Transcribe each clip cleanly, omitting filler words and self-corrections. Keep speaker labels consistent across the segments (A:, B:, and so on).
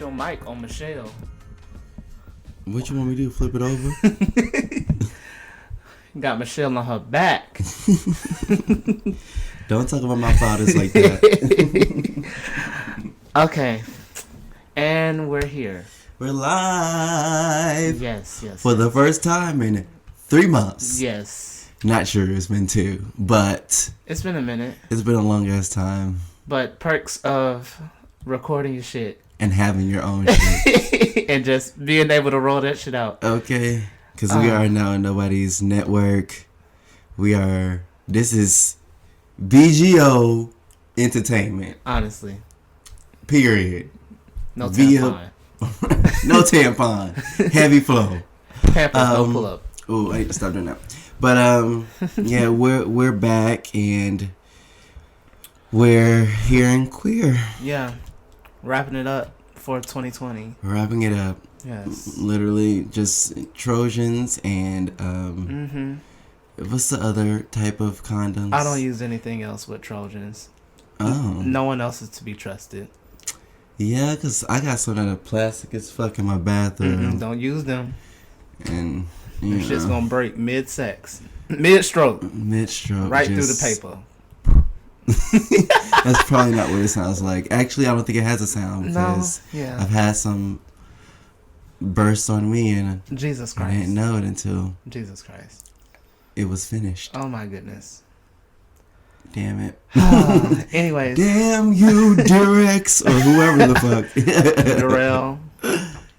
A: your mic on Michelle.
B: What you want me to do? Flip it over?
A: Got Michelle on her back.
B: Don't talk about my fathers like that.
A: Okay. And we're here.
B: We're live.
A: Yes.
B: For the first time in 3 months.
A: Yes.
B: Not sure it's been 2, but...
A: It's been a minute.
B: It's been a long ass time.
A: But perks of recording your shit.
B: And having your own shit.
A: And just being able to roll that shit out.
B: Okay. Because we are now in nobody's network. This is BGO Entertainment.
A: Honestly.
B: Period.
A: No tampon.
B: No tampon. Heavy flow.
A: Pampers, no pull up.
B: Oh, I need to stop doing that. But yeah, we're back and we're here in queer.
A: Yeah, wrapping it up for 2020.
B: Wrapping it up.
A: Yes.
B: Literally just Trojans and what's the other type of condoms?
A: I don't use anything else with Trojans.
B: Oh.
A: No one else is to be trusted.
B: Yeah, because I got some that are plastic as fuck in my bathroom.
A: Don't use them.
B: And
A: Your shit's gonna break mid-sex. Mid-stroke.
B: Mid-stroke.
A: Right through the paper.
B: That's probably not what it sounds like. Actually, I don't think it has a sound because I've had some burst on me and
A: Jesus Christ.
B: I didn't know it until
A: Jesus Christ.
B: It was finished.
A: Oh my goodness.
B: Damn it.
A: Anyways.
B: Damn you, Durex or whoever the fuck.
A: Durrell.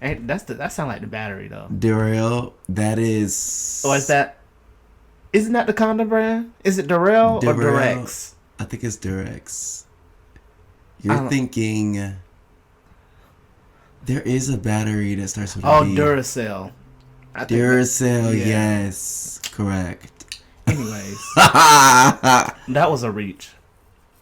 A: That sound like the battery though.
B: Durrell, that is.
A: Or isn't that the condom brand? Is it Durrell or Durex?
B: I think it's Durex. You're thinking. There is a battery that starts with a D.
A: Duracell.
B: Duracell, yes. Correct.
A: Anyways. That was a reach.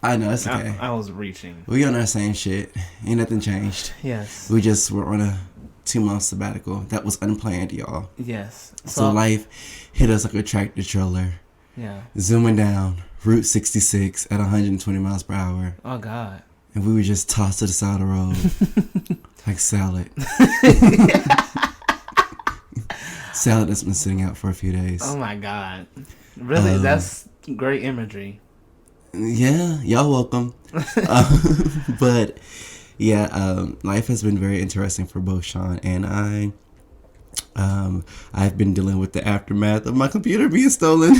B: I know, it's okay.
A: I was reaching.
B: We on our same shit. Ain't nothing changed.
A: Yes.
B: We just were on a 2-month sabbatical. That was unplanned, y'all.
A: Yes.
B: So life hit us like a tractor trailer.
A: Yeah.
B: Zooming down Route 66 at 120 miles per hour.
A: Oh, God.
B: And we were just tossed to the side of the road. Like salad. Salad that's been sitting out for a few days.
A: Oh, my God. Really? That's great imagery.
B: Yeah, y'all welcome. But yeah, life has been very interesting for both Sean and I. I've been dealing with the aftermath of my computer being stolen.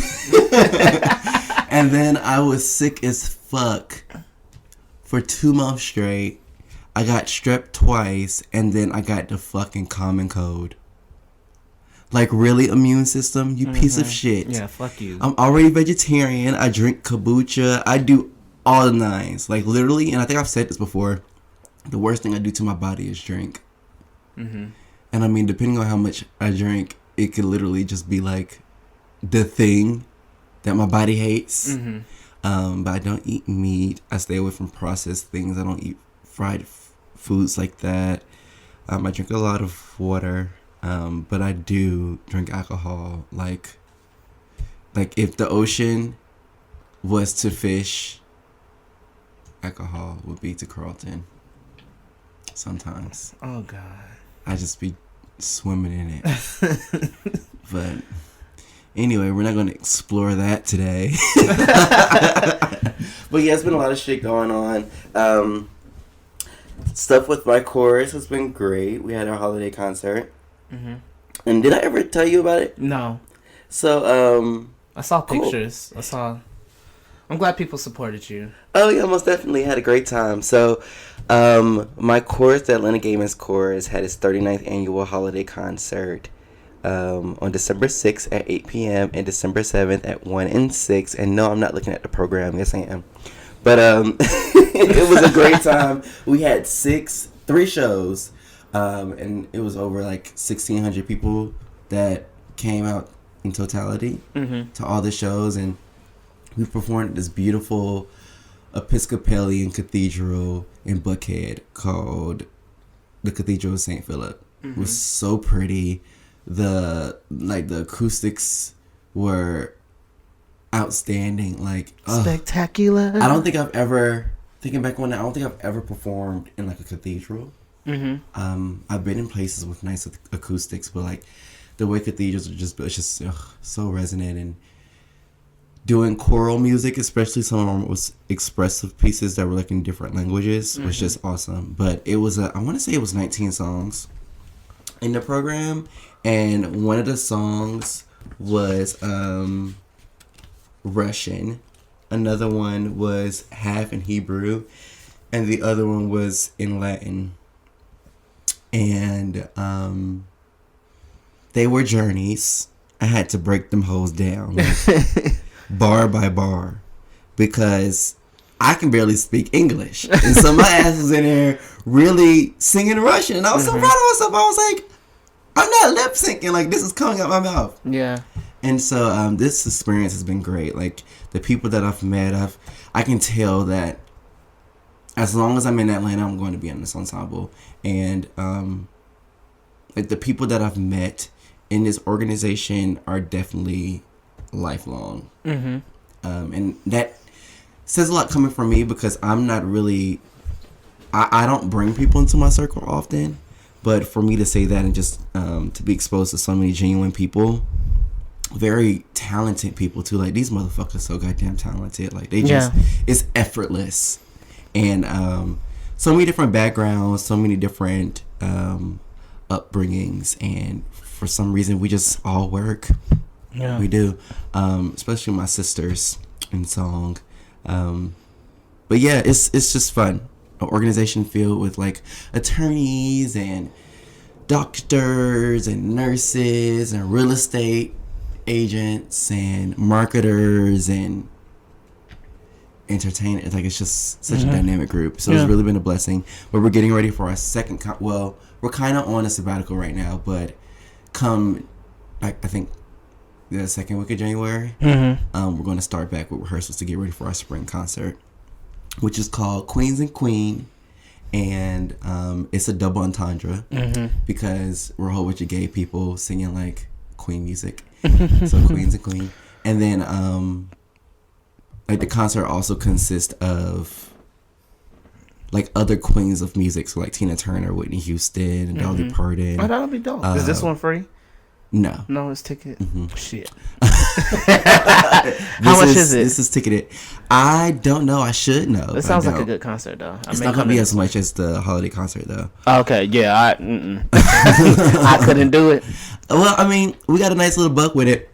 B: And then I was sick as fuck for 2 months straight. I got strep twice, and then I got the fucking common cold. Like, really, immune system? You piece of shit.
A: Yeah, fuck you.
B: I'm already vegetarian. I drink kombucha. I do all the nines. Like, literally, and I think I've said this before, the worst thing I do to my body is drink. And I mean, depending on how much I drink, it could literally just be like the thing that my body hates. But I don't eat meat. I stay away from processed things. I don't eat fried foods like that. I drink a lot of water. But I do drink alcohol. Like if the ocean was to fish, alcohol would be to Carlton. Sometimes.
A: Oh, God.
B: I just be swimming in it. But anyway, we're not going to explore that today. But yeah, it's been a lot of shit going on. Stuff with my chorus has been great. We had our holiday concert. And did I ever tell you about it?
A: No.
B: So,
A: I saw pictures. I'm glad people supported you.
B: Oh, yeah, most definitely. Had a great time. So, my chorus, the Atlanta Gamers Chorus, had its 39th annual holiday concert on December 6th at 8 p.m. and December 7th at 1 and 6. And no, I'm not looking at the program. Yes, I am. But it was a great time. We had 3 shows. And it was over like 1,600 people that came out in totality to all the shows, and we performed at this beautiful Episcopalian cathedral in Buckhead called the Cathedral of St. Philip. It was so pretty. The acoustics were outstanding. Like
A: spectacular.
B: I don't think I've ever thinking back on that. I don't think I've ever performed in like a cathedral. I've been in places with nice acoustics, but like the way cathedrals are just built, it's just so resonant. And doing choral music, especially some of them was expressive pieces that were like in different languages, was just awesome. But it was I want to say it was 19 songs in the program, and one of the songs was Russian, another one was half in Hebrew, and the other one was in Latin. And they were journeys. I had to break them hoes down, like, bar by bar, because I can barely speak English, and so my ass was in there really singing Russian, and I was so proud of myself. I was like, I'm not lip syncing, like this is coming out my mouth.
A: Yeah.
B: And so this experience has been great. Like the people that I've met, I can tell that as long as I'm in Atlanta, I'm going to be in this ensemble. And like the people that I've met in this organization are definitely lifelong. And that says a lot coming from me, because I'm not really, I don't bring people into my circle often. But for me to say that, and just to be exposed to so many genuine people, very talented people too. Like these motherfuckers so goddamn talented. Like they just, it's effortless. And so many different backgrounds, so many different upbringings, and for some reason we just all work. Yeah, we do. Especially my sisters in song. But yeah, it's just fun. An organization filled with like attorneys and doctors and nurses and real estate agents and marketers and entertainers. Like it's just such a dynamic group. So it's really been a blessing. But we're getting ready for our second we're kind of on a sabbatical right now, but come I think the second week of January, we're going to start back with rehearsals to get ready for our spring concert, which is called Queens and Queen. And it's a double entendre, because we're a whole bunch of gay people singing like Queen music. So Queens and Queen. And then like the concert also consists of like other queens of music, so like Tina Turner, Whitney Houston, and Dolly Parton.
A: Oh, that'll be dope. Is this one free?
B: No.
A: No, it's ticket. Shit. How much is it?
B: This is ticketed. I don't know. I should know.
A: It sounds like a good concert, though.
B: It's not going to be as much as the holiday concert, though.
A: Okay, yeah. I couldn't do it.
B: Well, I mean, we got a nice little buck with it.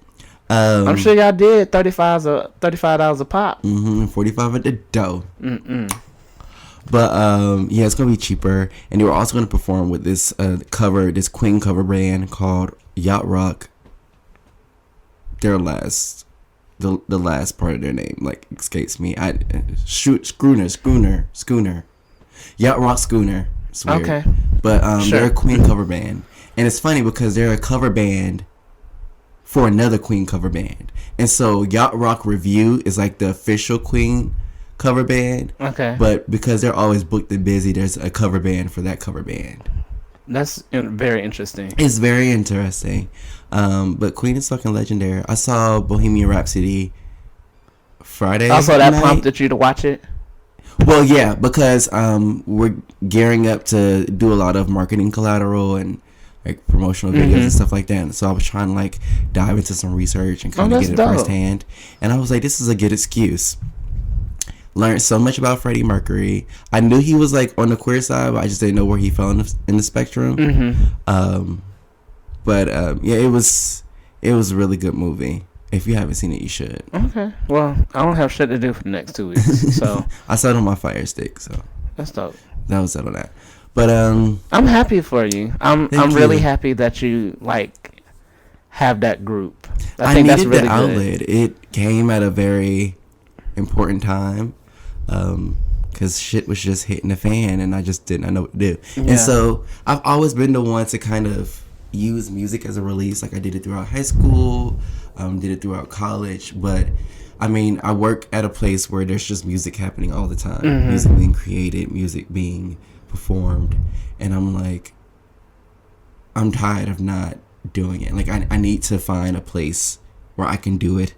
A: I'm sure y'all did. $35 a pop.
B: 45 at the dough. But yeah, it's gonna be cheaper, and they were also gonna perform with this this Queen cover band called Yacht Rock. The last part of their name like escapes me. Schooner. Yacht Rock Schooner. It's weird. Okay. But they're a Queen cover band, and it's funny because they're a cover band for another Queen cover band, and so Yacht Rock Review is like the official Queen cover band. Okay. But because they're always booked and busy, there's a cover band for that cover band.
A: That's very interesting.
B: It's very interesting. But Queen is fucking legendary. I saw Bohemian Rhapsody Friday.
A: Also, that prompted you to watch it?
B: Well, yeah, because we're gearing up to do a lot of marketing collateral and like promotional videos and stuff like that. And so I was trying to like dive into some research and kind of get it firsthand. And I was like, this is a good excuse. Learned so much about Freddie Mercury. I knew he was like on the queer side, but I just didn't know where he fell in the spectrum. But yeah, it was a really good movie. If you haven't seen it, you should.
A: Okay. Well, I don't have shit to do for the next 2 weeks, so
B: I saw it on my Fire Stick, so
A: that's dope.
B: That was it on that. But
A: I'm happy for you. I'm really happy that you like have that group. I think that's really
B: the outlet. Good. It came at a very important time. Because shit was just hitting the fan and I just didn't know what to do. Yeah. And so I've always been the one to kind of use music as a release. Like I did it throughout high school, did it throughout college. But I mean, I work at a place where there's just music happening all the time. Music being created, music being performed. And I'm like, I'm tired of not doing it. Like I need to find a place where I can do it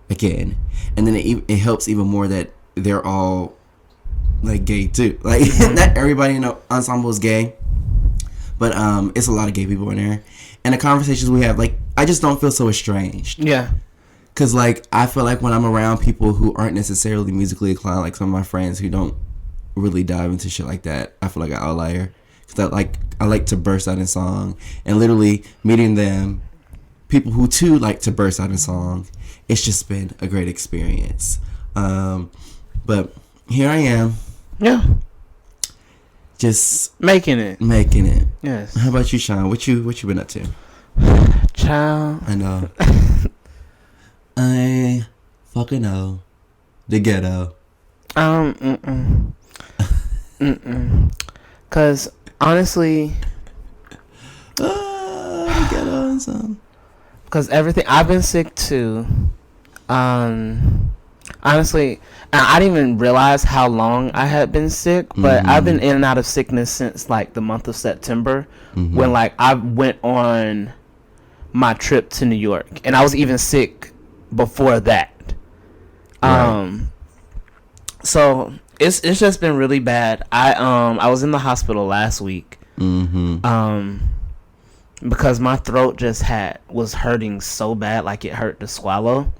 B: again. And then it helps even more that they're all like gay too. Like not everybody in the ensemble is gay. but it's a lot of gay people in there, and the conversations we have, like, I just don't feel so estranged.
A: Yeah.
B: Cause like I feel like when I'm around people who aren't necessarily musically inclined, like some of my friends who don't really dive into shit like that, I feel like an outlier. Cause I like to burst out in song, and literally meeting them, people who too like to burst out in song, it's just been a great experience. But here I am.
A: Yeah.
B: Just
A: making it.
B: Yes. How about you, Sean? What you been up to?
A: Child.
B: I know. I fucking know. The ghetto.
A: Cause honestly,
B: the ghetto and some.
A: Cause everything I've been sick too. Honestly, I didn't even realize how long I had been sick, but I've been in and out of sickness since like the month of September, when like I went on my trip to New York, and I was even sick before that. Right. So it's just been really bad. I was in the hospital last week. Because my throat just was hurting so bad, like it hurt to swallow.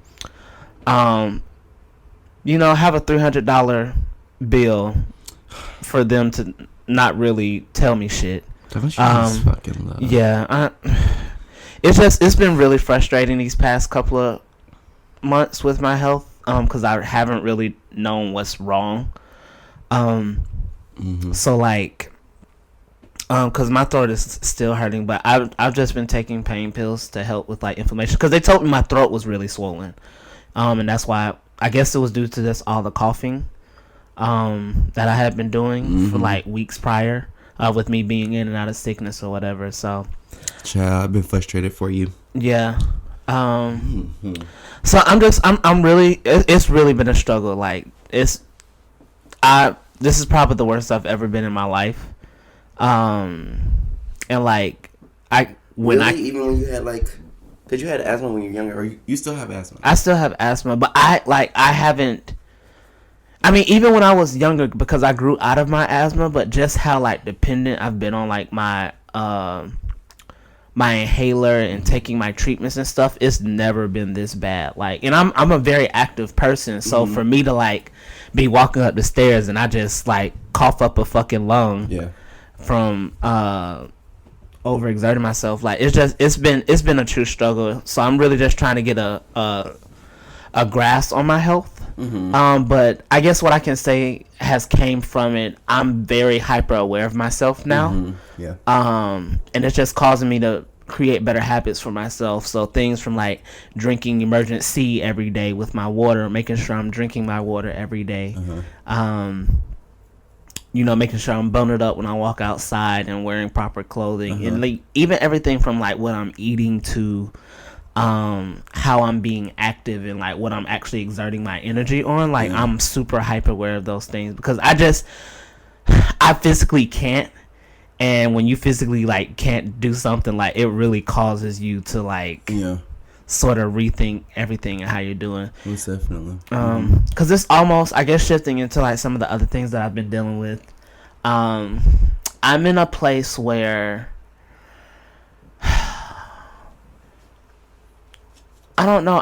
A: Have a $300 bill for them to not really tell me shit.
B: Fucking love.
A: Yeah, it's been really frustrating these past couple of months with my health, because I haven't really known what's wrong. So like, because my throat is still hurting, but I've just been taking pain pills to help with like inflammation, because they told me my throat was really swollen, and that's why I guess it was due to this all the coughing that I had been doing for like weeks prior, with me being in and out of sickness or whatever. So
B: child, I've been frustrated for you.
A: Yeah. So I'm really, it's really been a struggle. Like this is probably the worst I've ever been in my life. And like even
B: when you had like, cause you had asthma when you were younger, or you still have asthma?
A: I still have asthma, but I haven't. I mean, even when I was younger, because I grew out of my asthma, but just how like dependent I've been on like my inhaler and taking my treatments and stuff, it's never been this bad. Like, and I'm a very active person, so for me to like be walking up the stairs and I just like cough up a fucking lung from overexerting myself, like it's been a true struggle. So I'm really just trying to get a grasp on my health. But I guess what I can say has came from it, I'm very hyper aware of myself now. And it's just causing me to create better habits for myself. So things from like drinking emergency every day with my water, making sure I'm drinking my water every day. Making sure I'm boned up when I walk outside and wearing proper clothing, and like even everything from like what I'm eating to how I'm being active and like what I'm actually exerting my energy on. Like I'm super hyper aware of those things, because I physically can't, and when you physically like can't do something, like it really causes you to like sort of rethink everything and how you're doing.
B: Most definitely.
A: Because it's almost, I guess, shifting into like some of the other things that I've been dealing with. I'm in a place where I don't know.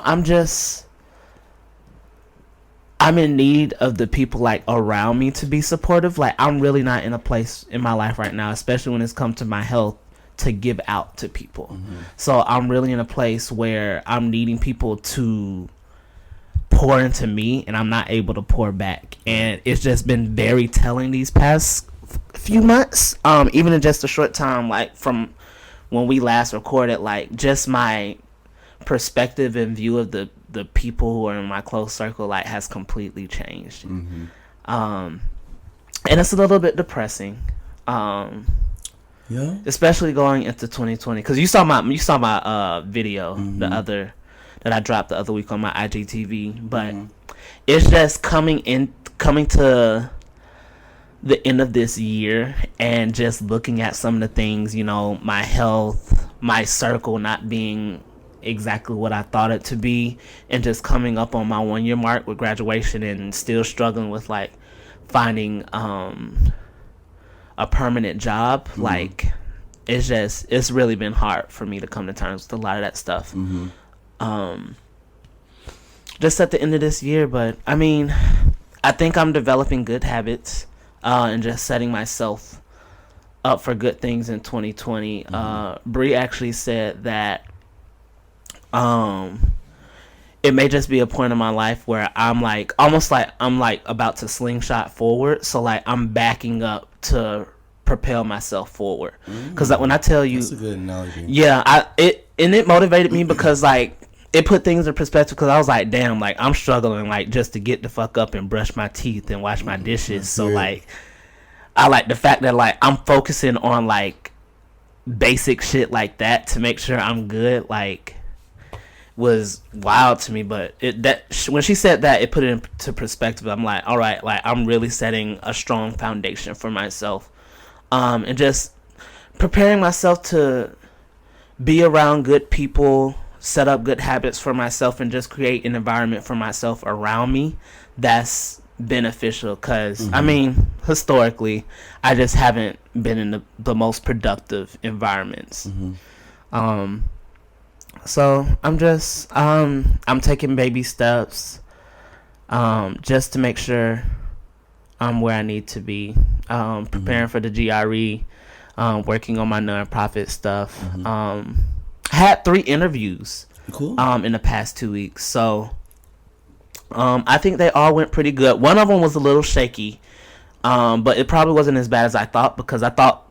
A: I'm in need of the people like around me to be supportive. Like I'm really not in a place in my life right now, especially when it's come to my health, to give out to people. So I'm really in a place where I'm needing people to pour into me, and I'm not able to pour back. And it's just been very telling these past few months. Even in just a short time, like from when we last recorded, like just my perspective and view of the people who are in my close circle like has completely changed. And it's a little bit depressing, especially going into 2020, because you saw my video that I dropped the other week on my IGTV. But it's just coming to the end of this year and just looking at some of the things, my health, my circle not being exactly what I thought it to be, and just coming up on my 1 year mark with graduation and still struggling with like finding a permanent job. Like it's really been hard for me to come to terms with a lot of that stuff. Just at the end of this year, but I mean, I think I'm developing good habits and just setting myself up for good things in 2020. Bree actually said that it may just be a point in my life where I'm like almost like I'm like about to slingshot forward, so like I'm backing up to propel myself forward. Because like, when I tell you,
B: that's a good analogy.
A: Yeah, it motivated me because like it put things in perspective. Because I was like, damn, like I'm struggling like just to get the fuck up and brush my teeth and wash my dishes. So like I like the fact that like I'm focusing on like basic shit like that to make sure I'm good. Like was wild to me, but when she said that, it put it into perspective. I'm like, all right, like I'm really setting a strong foundation for myself, and just preparing myself to be around good people, set up good habits for myself, and just create an environment for myself around me that's beneficial. Because I mean, historically, I just haven't been in the most productive environments. So I'm just I'm taking baby steps just to make sure I'm where I need to be. Preparing for the GRE, working on my nonprofit stuff. Had 3 interviews in the past 2 weeks. So I think they all went pretty good. One of them was a little shaky, but it probably wasn't as bad as I thought, because I thought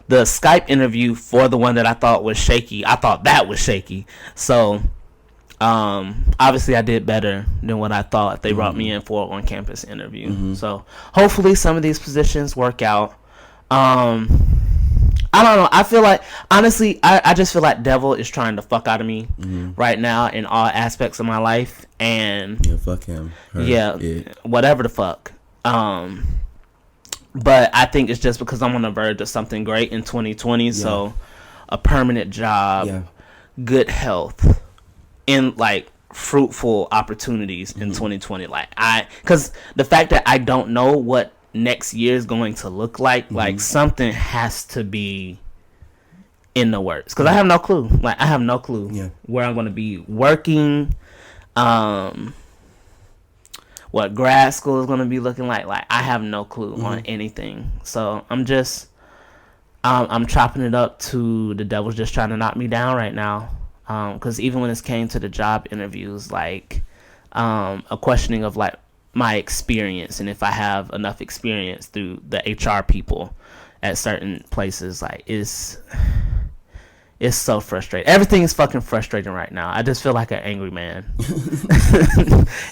A: the Skype interview for the one that I thought was shaky, I thought that was shaky. So, obviously I did better than what I thought. They brought me in for an on-campus interview. So, hopefully some of these positions work out. I don't know. I feel like, honestly, I just feel like devil is trying to fuck out of me right now in all aspects of my life. And
B: yeah, fuck him.
A: Whatever the fuck. But I think it's just because I'm on the verge of something great in 2020. So a permanent job, good health, and like fruitful opportunities in 2020. Like because the fact that I don't know what next year is going to look like something has to be in the works. Because I have no clue. Like I have no clue where I'm going to be working. What grad school is going to be looking like. Like, I have no clue on anything. So, I'm just, I'm chopping it up to the devil's just trying to knock me down right now. Because even when it came to the job interviews, like, a questioning of, like, my experience and if I have enough experience through the HR people at certain places, like, it's so frustrating. Everything is fucking frustrating right now. I just feel like an angry man.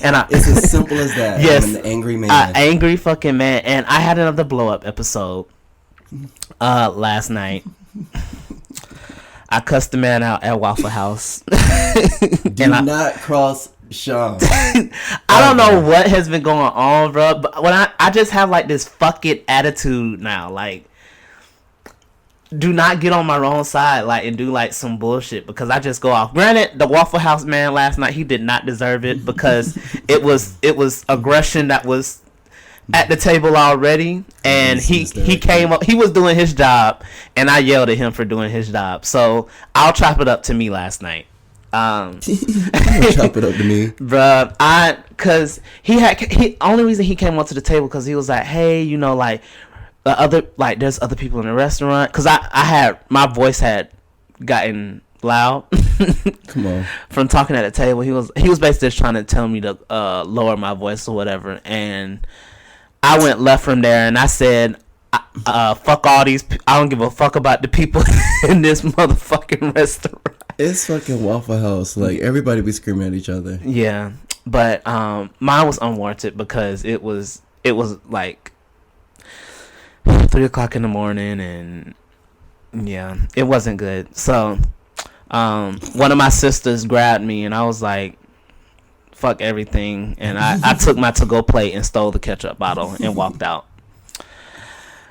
A: And
B: it's as simple as that.
A: Yes,
B: I'm an angry man.
A: An angry fucking man. And I had another blow up episode last night. I cussed the man out at Waffle House.
B: Do not cross Sean.
A: I don't know what has been going on, bro. But when I just have like this fucking attitude now, like, do not get on my wrong side, like, and do like some bullshit, because I just go off. Granted, the Waffle House man last night, he did not deserve it, because it was aggression that was at the table already, and he came up, he was doing his job, and I yelled at him for doing his job. So I'll chop it up to me last night.
B: Chop it up to me,
A: bruh. Cause he only reason he came onto the table because he was like, hey, you know, like, there's other people in the restaurant, because I had my voice had gotten loud.
B: Come on.
A: From talking at the table. He was basically just trying to tell me to lower my voice or whatever, and I went left from there, and I said, fuck all these I don't give a fuck about the people in this motherfucking restaurant.
B: It's fucking Waffle House. Like, everybody be screaming at each other.
A: Yeah, but mine was unwarranted because it was like 3:00 in the morning, and yeah, it wasn't good. So one of my sisters grabbed me, and I was like, fuck everything, and I took my to-go plate and stole the ketchup bottle and walked out.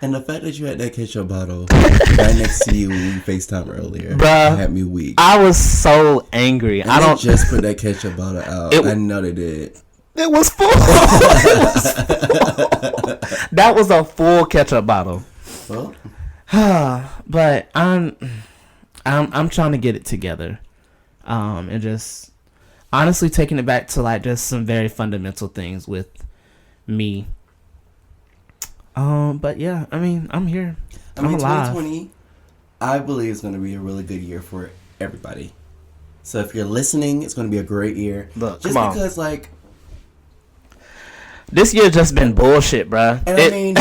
B: And the fact that you had that ketchup bottle right next to you when we FaceTime earlier,
A: bruh,
B: had me weak.
A: I was so angry.
B: And they just put that ketchup bottle out. I know they did.
A: It was full. That was a full ketchup bottle.
B: Well,
A: But I'm trying to get it together, and just honestly taking it back to like just some very fundamental things with me. But yeah, I mean, I'm here. I'm alive.
B: 2020, I believe, is going to be a really good year for everybody. So if you're listening, it's going to be a great year.
A: Look,
B: just
A: come on.
B: because, like,
A: this year just been bullshit, bruh.
B: And I mean,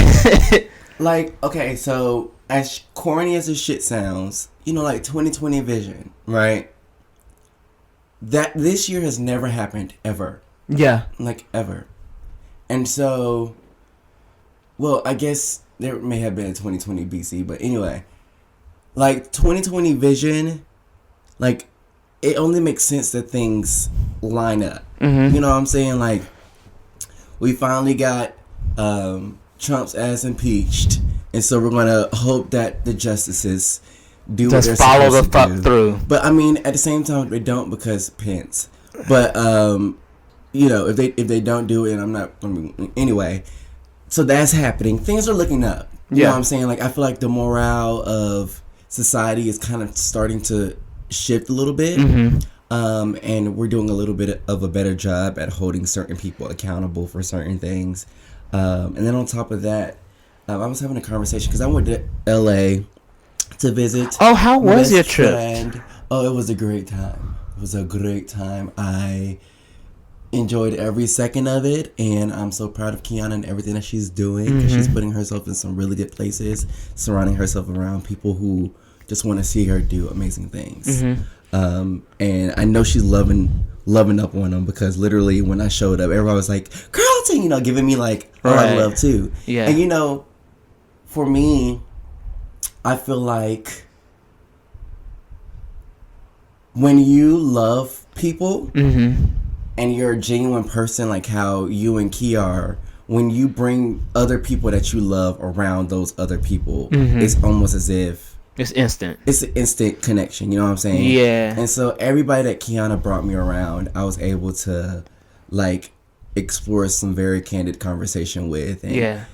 B: like, okay, so as corny as this shit sounds, you know, like 2020 vision, right? That this year has never happened ever.
A: Yeah.
B: Like, ever. And so, well, I guess there may have been a 2020 BC, but anyway, like 2020 vision, like, it only makes sense that things line up.
A: Mm-hmm.
B: You know what I'm saying? Like, we finally got Trump's ass impeached, and so we're gonna hope that the justices do what they're
A: follow the
B: supposed to
A: fuck
B: do.
A: through.
B: But I mean, at the same time, they don't because Pence. But you know, if they don't do it, and I'm not gonna be, anyway. So that's happening. Things are looking up. You know what I'm saying? Like, I feel like the morale of society is kind of starting to shift a little bit.
A: Mm-hmm.
B: And we're doing a little bit of a better job at holding certain people accountable for certain things. And then on top of that, I was having a conversation because I went to LA to visit.
A: Oh, how was your trip?
B: Friend. Oh, it was a great time. It was a great time. I enjoyed every second of it, and I'm so proud of Kiana and everything that she's doing. Mm-hmm. She's putting herself in some really good places, surrounding herself around people who just want to see her do amazing things. Mm-hmm. And I know she's loving up on them, because literally when I showed up, everybody was like, Carlton, you know, giving me like a lot of love too.
A: Yeah.
B: And you know, for me, I feel like when you love people, mm-hmm. and you're a genuine person, like how you and Kia are, when you bring other people that you love around those other people, mm-hmm. it's almost as if
A: it's instant.
B: It's an instant connection, you know what I'm saying?
A: Yeah.
B: And so everybody that Kiana brought me around, I was able to like explore some very candid conversation with, and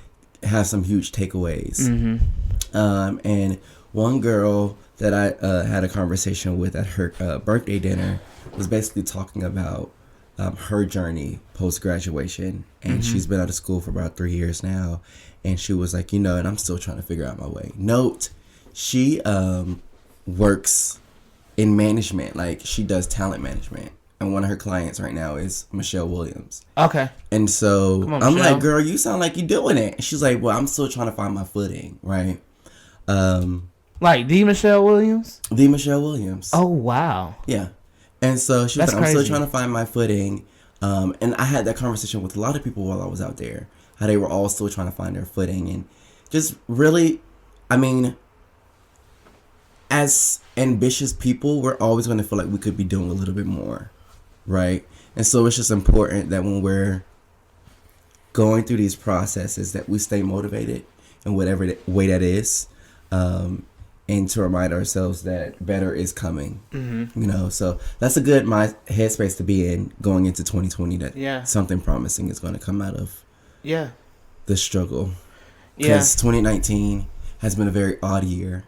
B: have some huge takeaways. Mm-hmm. And one girl that I had a conversation with at her birthday dinner was basically talking about her journey post-graduation, and mm-hmm. she's been out of school for about 3 years now, and she was like, you know, and I'm still trying to figure out my way. Note, she works in management, like she does talent management, and one of her clients right now is Michelle Williams. Okay. And so on, I'm Michelle. Like, girl, you sound like you're doing it. And she's like, well, I'm still trying to find my footing, right?
A: Like the Michelle Williams?
B: The Michelle Williams.
A: Oh, wow.
B: Yeah. And so she was like, I'm still trying to find my footing. And I had that conversation with a lot of people while I was out there, how they were all still trying to find their footing. And just really, I mean, as ambitious people, we're always going to feel like we could be doing a little bit more, right? And so it's just important that when we're going through these processes, that we stay motivated in whatever way that is, and to remind ourselves that better is coming. Mm-hmm. You know, so that's a good headspace to be in going into 2020, that something promising is going to come out of the struggle. Because 2019 has been a very odd year.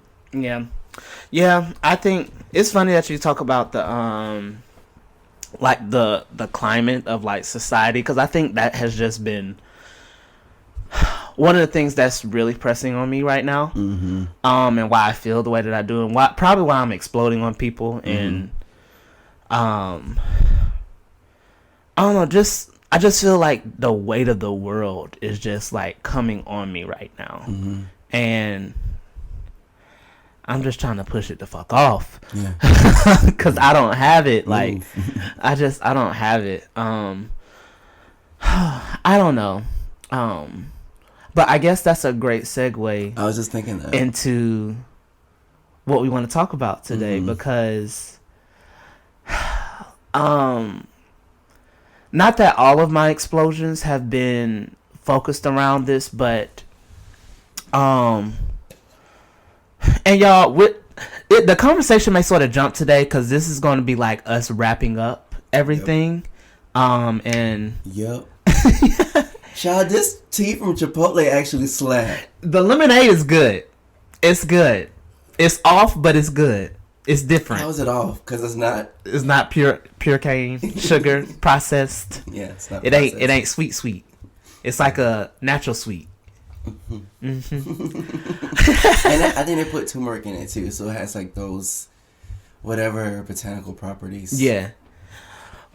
A: Yeah, I think it's funny that you talk about the like the climate of like society, because I think that has just been one of the things that's really pressing on me right now. Mm-hmm. And why I feel the way that I do, and probably why I'm exploding on people. Mm-hmm. And I don't know, I just feel like the weight of the world is just like coming on me right now. Mm-hmm. And I'm just trying to push it the fuck off. Yeah. Cause I don't have it. Like, I don't have it. I don't know. But I guess that's a great segue.
B: I was just thinking that.
A: Into what we want to talk about today, mm-hmm. because, not that all of my explosions have been focused around this, but, and y'all, the conversation may sort of jump today, because this is going to be like us wrapping up everything. Yep. And
B: yep. Child, this tea from Chipotle actually slapped.
A: The lemonade is good. It's good. It's off, but it's good. It's different.
B: How is it off? Because it's not.
A: It's not pure cane sugar processed.
B: Yeah, it's not.
A: It ain't sweet. It's like a natural sweet.
B: And I think they put turmeric in it too, so it has like those whatever botanical properties.
A: Yeah.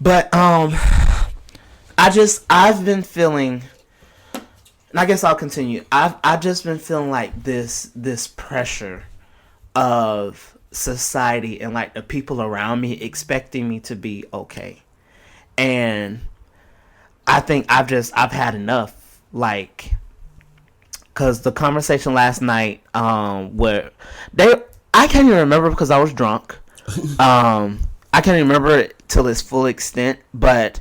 A: But I've been feeling, and I guess I'll continue. I've just been feeling like this pressure of society and like the people around me expecting me to be okay. And I think I've had enough. Like, cause the conversation last night, where I can't even remember because I was drunk. I can't even remember it till its full extent, but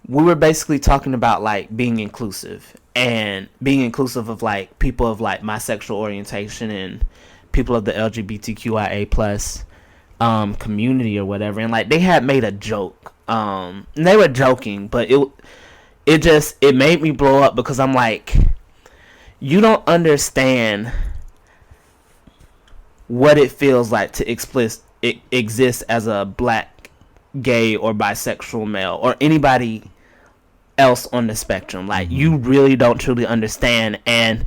A: we were basically talking about like being inclusive of like people of like my sexual orientation and people of the LGBTQIA plus community or whatever, and like they had made a joke. They were joking, but it made me blow up because I'm like, you don't understand what it feels like to exist as a black, gay, or bisexual male, or anybody else on the spectrum. Like, you really don't truly understand. And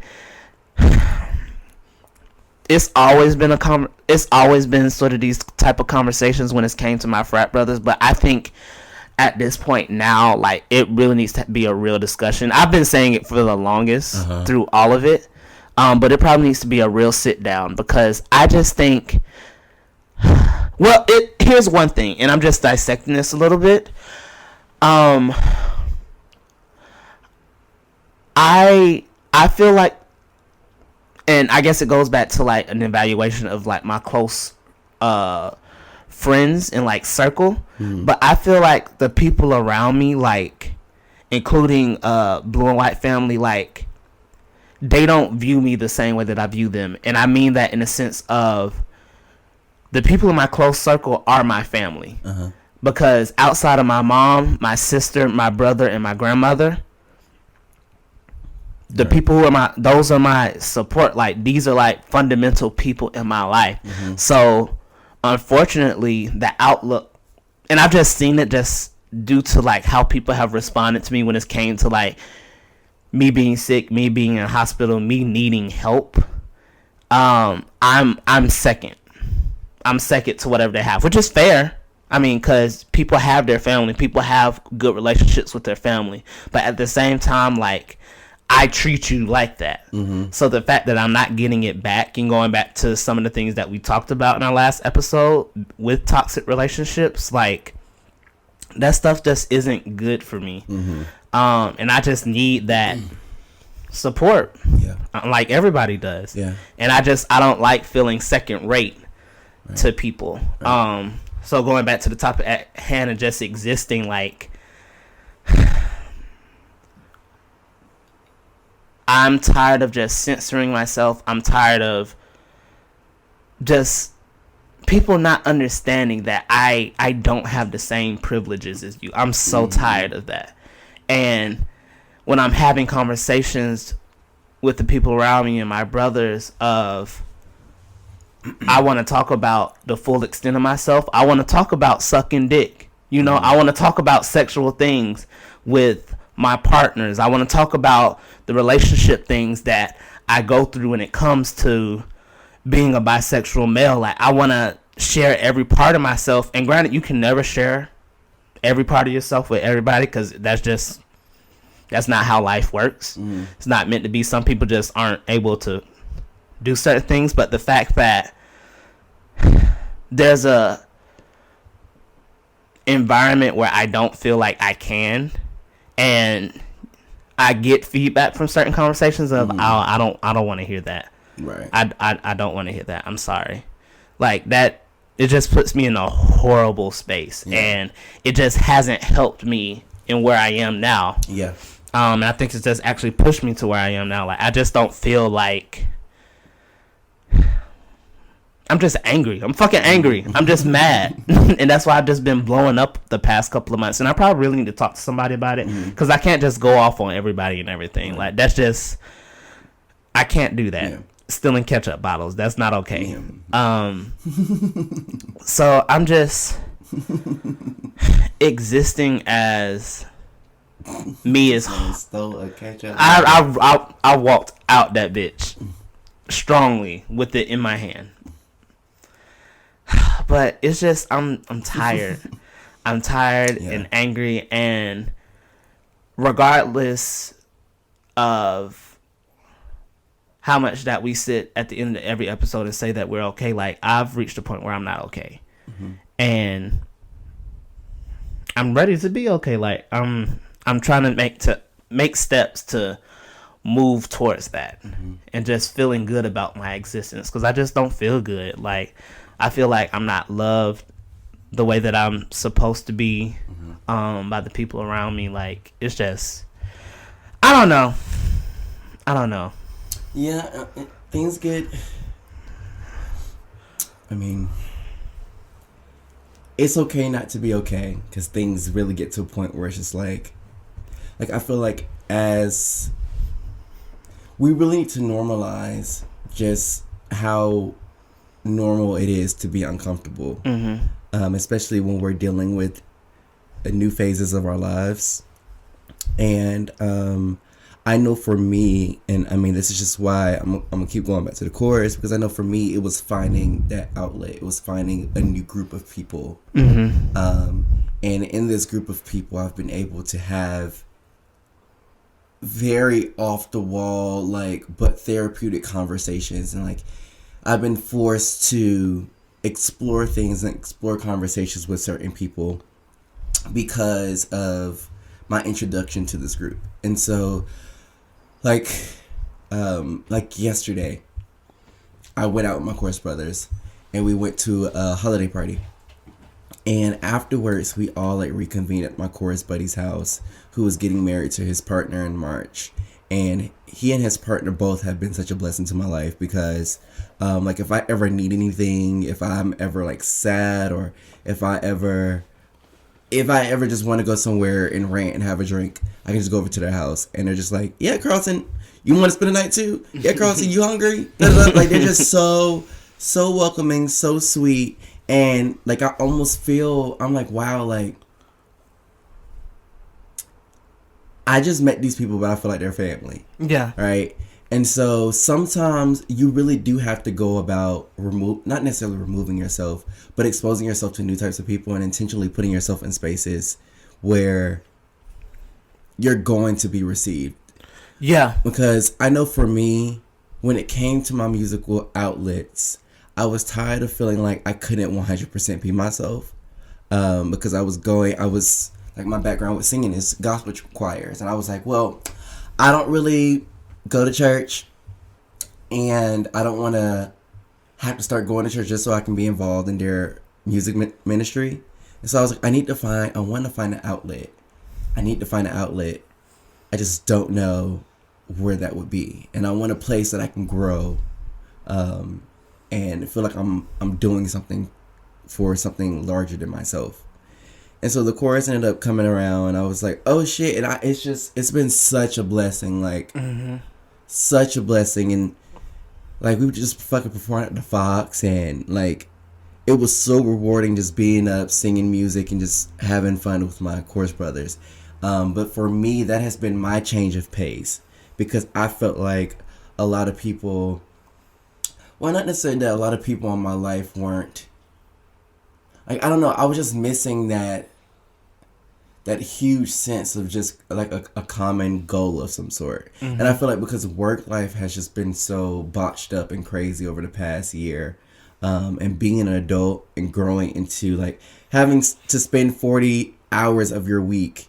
A: it's always been sort of these type of conversations when it came to my frat brothers. But I think at this point now, like, it really needs to be a real discussion. I've been saying it for the longest through all of it. But it probably needs to be a real sit down, because I just think, well, here's one thing, and I'm just dissecting this a little bit. I feel like, and I guess it goes back to like an evaluation of like my close friends and like circle, but I feel like the people around me, like including blue and white family, like they don't view me the same way that I view them. And I mean that in the sense of the people in my close circle are my family. Because outside of my mom, my sister, my brother, and my grandmother, the people who are those are my support. Like, these are like fundamental people in my life. So unfortunately, the outlook, and I've just seen it just due to like how people have responded to me when it came to like me being sick, me being in hospital, me needing help. I'm second to whatever they have, which is fair. I mean, because people have their family, people have good relationships with their family, but at the same time, like, I treat you like that. So the fact that I'm not getting it back, and going back to some of the things that we talked about in our last episode with toxic relationships, like, that stuff just isn't good for me. And I just need that support, like everybody does. And I don't like feeling second rate to people. So going back to the topic at hand and just existing, like, I'm tired of just censoring myself. I'm tired of just people not understanding that I don't have the same privileges as you. I'm so tired of that. And when I'm having conversations with the people around me and my brothers of, I want to talk about the full extent of myself. I want to talk about sucking dick. You know, I want to talk about sexual things with my partners. I want to talk about the relationship things that I go through when it comes to being a bisexual male. Like, I want to share every part of myself. And granted, you can never share every part of yourself with everybody, because that's not how life works. It's not meant to be. Some people just aren't able to do certain things. But the fact that there's a environment where I don't feel like I can, and I get feedback from certain conversations of, I don't want to hear that.
B: Right.
A: I don't want to hear that. I'm sorry. Like, that, it just puts me in a horrible space, and it just hasn't helped me in where I am now. And I think it's just actually pushed me to where I am now. Like, I just don't feel like, I'm just angry. I'm fucking angry. I'm just mad. And that's why I've just been blowing up the past couple of months. And I probably really need to talk to somebody about it, because I can't just go off on everybody and everything. Like, that's just, I can't do that. stealing ketchup bottles. That's not okay. So I'm just existing as me is.
B: Stole a ketchup.
A: I walked out that bitch strongly with it in my hand. But it's just I'm tired. I'm tired and angry, and regardless of how much that we sit at the end of every episode and say that we're okay, like I've reached a point where I'm not okay. And I'm ready to be okay. Like I'm trying to make steps to move towards that, and just feeling good about my existence, because I just don't feel good. Like I feel like I'm not loved the way that I'm supposed to be by the people around me. Like it's just I don't know.
B: Yeah, things get. I mean, it's okay not to be okay, because things really get to a point where it's just like I feel like as we really need to normalize just how normal it is to be uncomfortable, especially when we're dealing with new phases of our lives. And I know for me, and I mean, this is just why I'm gonna keep going back to the chorus, because I know for me, it was finding that outlet. It was finding a new group of people. And in this group of people, I've been able to have very off the wall, like, but therapeutic conversations. And like, I've been forced to explore things and explore conversations with certain people because of my introduction to this group. And so like yesterday, I went out with my chorus brothers and we went to a holiday party. And afterwards, we all like reconvened at my chorus buddy's house, who was getting married to his partner in March. And he and his partner both have been such a blessing to my life, because like if I ever need anything, if I'm ever like sad, or if I ever just want to go somewhere and rant and have a drink, I can just go over to their house and they're just like, yeah, Carlton, you want to spend the night too? Yeah, Carlton, you hungry? Like they're just so welcoming, so sweet. And like I almost feel, I'm like, wow, like I just met these people, but I feel like they're family.
A: Yeah.
B: Right? And so sometimes you really do have to go about not necessarily removing yourself, but exposing yourself to new types of people and intentionally putting yourself in spaces where you're going to be received.
A: Yeah.
B: Because I know for me, when it came to my musical outlets, I was tired of feeling like I couldn't 100% be myself. Because I was like, my background with singing is gospel choirs. And I was like, well, I don't really go to church, and I don't want to have to start going to church just so I can be involved in their music ministry. And so I was like, I want to find an outlet. I just don't know where that would be. And I want a place that I can grow, and feel like I'm doing something for something larger than myself. And so the chorus ended up coming around, and I was like, oh shit. And it's been such a blessing, like such a blessing. And like, we were just fucking performing at the Fox, and like, it was so rewarding just being up, singing music, and just having fun with my chorus brothers. But for me, that has been my change of pace, because I felt like a lot of people, well, not necessarily that a lot of people in my life weren't, like, I don't know, I was just missing that huge sense of just like a common goal of some sort. And I feel like because work life has just been so botched up and crazy over the past year, and being an adult and growing into like having to spend 40 hours of your week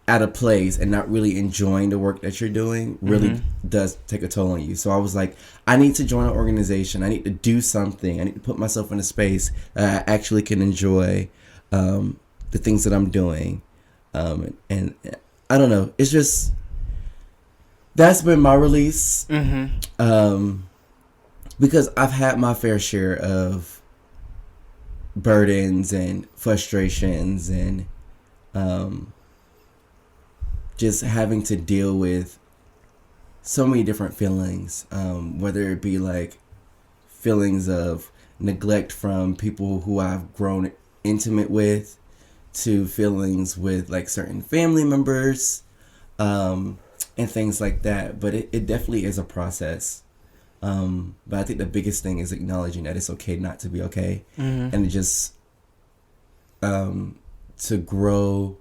B: at a place and not really enjoying the work that you're doing really does take a toll on you. So I was like, I need to join an organization. I need to do something. I need to put myself in a space that I actually can enjoy the things that I'm doing. And I don't know. It's just, that's been my release. Because I've had my fair share of burdens and frustrations and just having to deal with so many different feelings, whether it be like feelings of neglect from people who I've grown intimate with, to feelings with like certain family members, and things like that. But it definitely is a process. But I think the biggest thing is acknowledging that it's okay not to be okay, and just to grow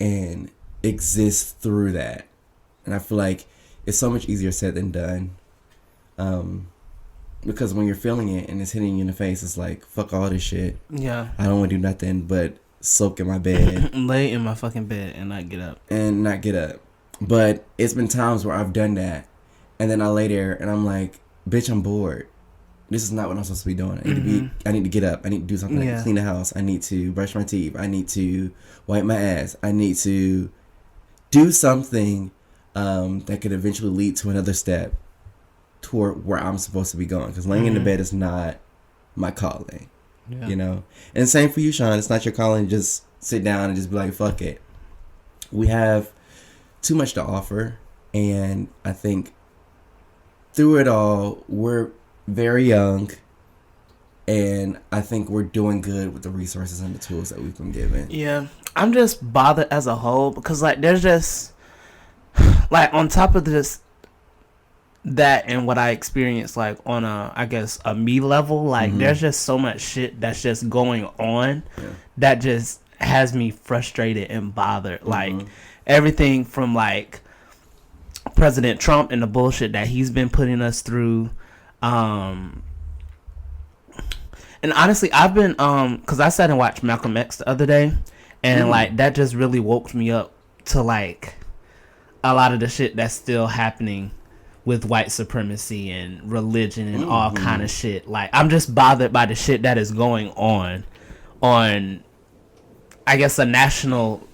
B: and exist through that. And I feel like it's so much easier said than done. Because when you're feeling it and it's hitting you in the face, it's like, fuck all this shit.
A: Yeah.
B: I don't want to do nothing but soak in my bed.
A: Lay in my fucking bed and not get up.
B: But it's been times where I've done that. And then I lay there and I'm like, bitch, I'm bored. This is not what I'm supposed to be doing. I need to get up. I need to do something. I need to clean the house. I need to brush my teeth. I need to wipe my ass. I need to do something that could eventually lead to another step toward where I'm supposed to be going. Because laying in the bed is not my calling. Yeah. You know? And same for you, Sean. It's not your calling. Just sit down and just be like, fuck it. We have too much to offer. And I think through it all, we're very young. And I think we're doing good with the resources and the tools that we've been given.
A: Yeah. I'm just bothered as a whole. Because, like, there's just... Like, on top of this... that and what I experienced, like, on a me level, like, there's just so much shit that's just going on that just has me frustrated and bothered. Like, everything from, like, President Trump and the bullshit that he's been putting us through. And honestly, I've been, because I sat and watched Malcolm X the other day, and, like, that just really woke me up to, like, a lot of the shit that's still happening with white supremacy and religion and all kind of shit. Like, I'm just bothered by the shit that is going on, I guess, a national,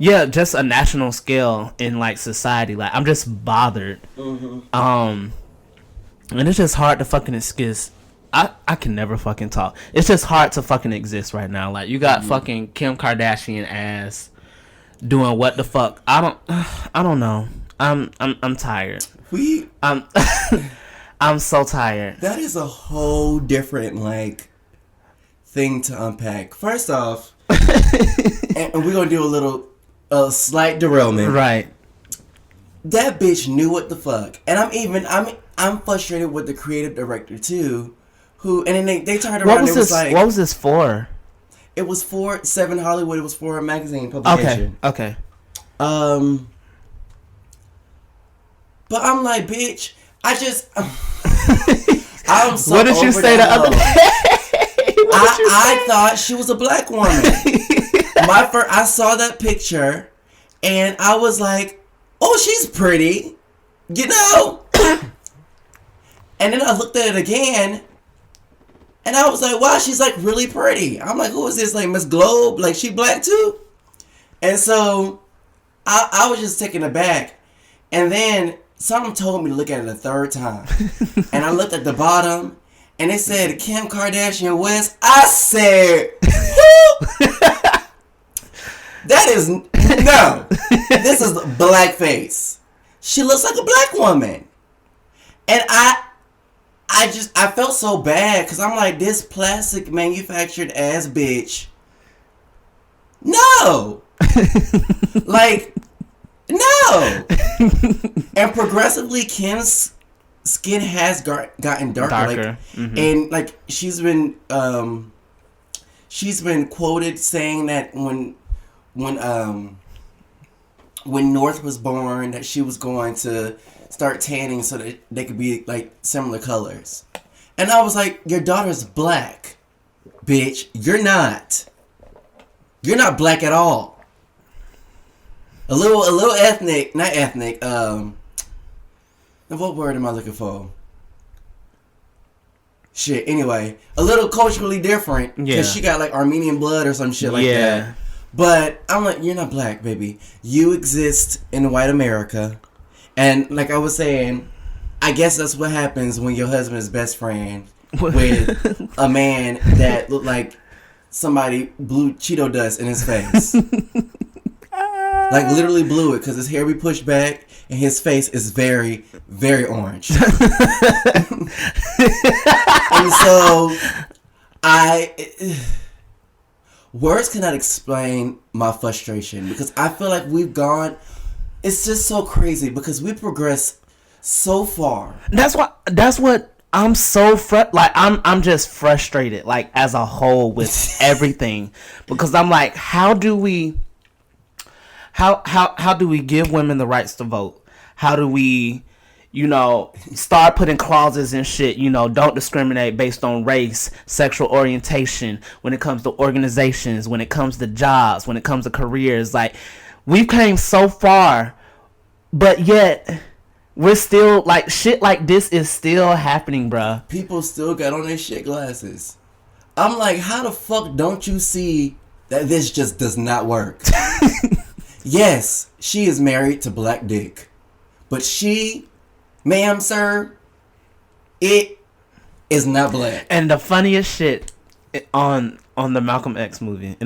A: just a national scale in, like, society. Like, I'm just bothered. And it's just hard to fucking exist. I can never fucking talk. It's just hard to fucking exist right now. Like, you got fucking Kim Kardashian ass doing what the fuck. I don't know. I'm tired. I'm so tired.
B: That is a whole different, like, thing to unpack. First off, and we're gonna do a slight derailment.
A: Right.
B: That bitch knew what the fuck, and I'm frustrated with the creative director too, and then they turned around.
A: What was this for?
B: It was for 7 Hollywood. It was for a magazine publication.
A: Okay.
B: But I'm like, bitch, I'm so
A: what did you say the other day?
B: I thought she was a black woman. I saw that picture, and I was like, oh, she's pretty, you know? And then I looked at it again, and I was like, wow, she's, like, really pretty. I'm like, who is this, like, Miss Globe? Like, she black too? And so I was just taken aback. And then something told me to look at it a third time. And I looked at the bottom, and it said Kim Kardashian West. I said, that is, no. This is blackface. She looks like a black woman. And I felt so bad, because I'm like, this plastic manufactured ass bitch. No. Like, no. And progressively, Kim's skin has gotten darker. Like, and like she's been quoted saying that when North was born, that she was going to start tanning so that they could be like similar colors. And I was like, your daughter's black, bitch. You're not. You're not black at all. A little ethnic, not ethnic. What word am I looking for? Shit. Anyway, a little culturally different because she got like Armenian blood or some shit like that. But I'm like, you're not black, baby. You exist in white America, and like I was saying, I guess that's what happens when your husband is best friend with a man that looked like somebody blew Cheeto dust in his face. Like literally blew it because his hair be pushed back and his face is very, very orange. And so words cannot explain my frustration because I feel like we've gone. It's just so crazy because we progress so far.
A: That's what I'm so I'm just frustrated like as a whole with everything because I'm like, how do we give women the rights to vote? How do we, start putting clauses and shit, don't discriminate based on race, sexual orientation, when it comes to organizations, when it comes to jobs, when it comes to careers. Like, we've came so far, but yet we're still, like, shit like this is still happening, bruh.
B: People still got on their shit glasses. I'm like, how the fuck don't you see that this just does not work? Yes, she is married to Black Dick. But she, ma'am, sir, it is not black.
A: And the funniest shit in the Malcolm X movie,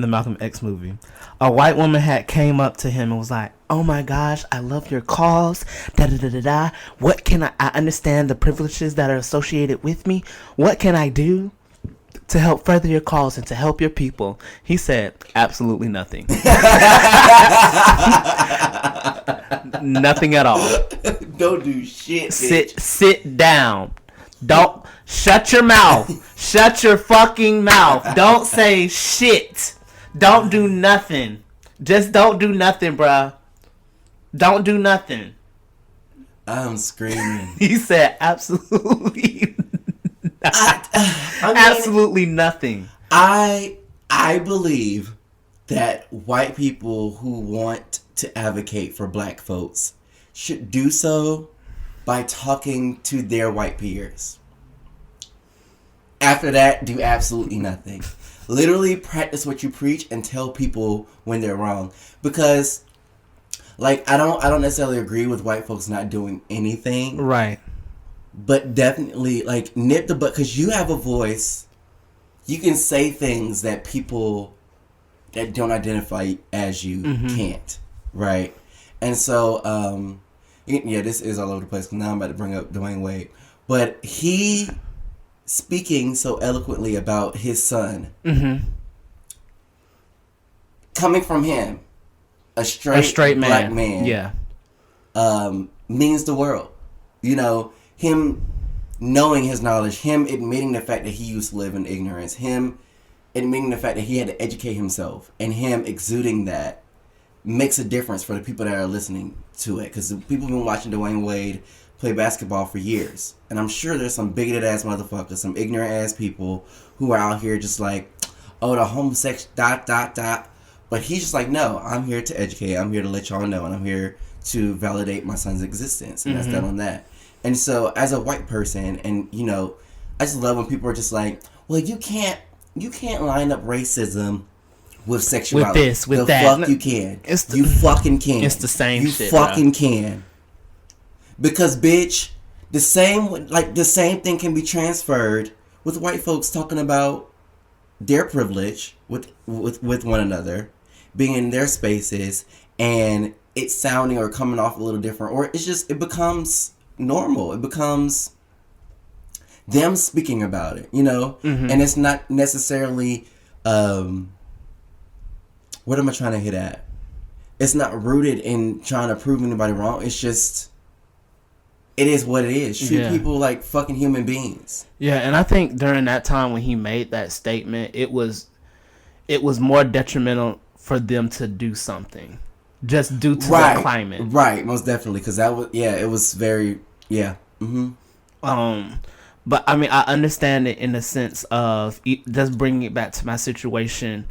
A: a white woman had came up to him and was like, "Oh my gosh, I love your cause. Da da da da da. What can I understand the privileges that are associated with me. What can I do to help further your cause and to help your people?" He said, "Absolutely nothing." Nothing at all.
B: Don't do shit, bitch.
A: Sit down. Don't shut your mouth. Shut your fucking mouth. Don't say shit. Don't do nothing. Just don't do nothing, bruh. Don't do nothing.
B: I'm screaming.
A: He said absolutely absolutely nothing.
B: I believe that white people who want to advocate for black folks should do so by talking to their white peers. After that, do absolutely nothing. Literally practice what you preach and tell people when they're wrong. Because, like, I don't necessarily agree with white folks not doing anything.
A: Right.
B: But definitely, like, nip the butt. Because you have a voice. You can say things that people that don't identify as you can't. Right? And so, yeah, this is all over the place. Because now I'm about to bring up Dwayne Wade. But he, speaking so eloquently about his son, coming from him, a straight black man,
A: yeah,
B: means the world. You know, him knowing his knowledge, him admitting the fact that he used to live in ignorance, him admitting the fact that he had to educate himself, and him exuding that makes a difference for the people that are listening to it. Because people have been watching Dwayne Wade play basketball for years, and I'm sure there's some bigoted ass motherfuckers, some ignorant ass people who are out here just like, oh, the homosexual ... But he's just like, no, I'm here to educate, I'm here to let y'all know, and I'm here to validate my son's existence, and that's done on that. And so, as a white person, and you know, I just love when people are just like, well, you can't line up racism with sexuality.
A: With this, with that.
B: The fuck you can. You fucking can.
A: It's the same
B: you
A: shit,
B: fucking
A: bro.
B: can. Because, bitch, the same thing can be transferred with white folks talking about their privilege with one another, being in their spaces, and it sounding or coming off a little different, or it becomes normal. It becomes them speaking about it, you know? And it's not necessarily, what am I trying to hit at? It's not rooted in trying to prove anybody wrong. It's just, it is what it is. Treat people like fucking human beings.
A: Yeah, and I think during that time when he made that statement, it was more detrimental for them to do something, just due to the climate.
B: Right, most definitely, because that was it was very
A: But I mean, I understand it in the sense of just bringing it back to my situation.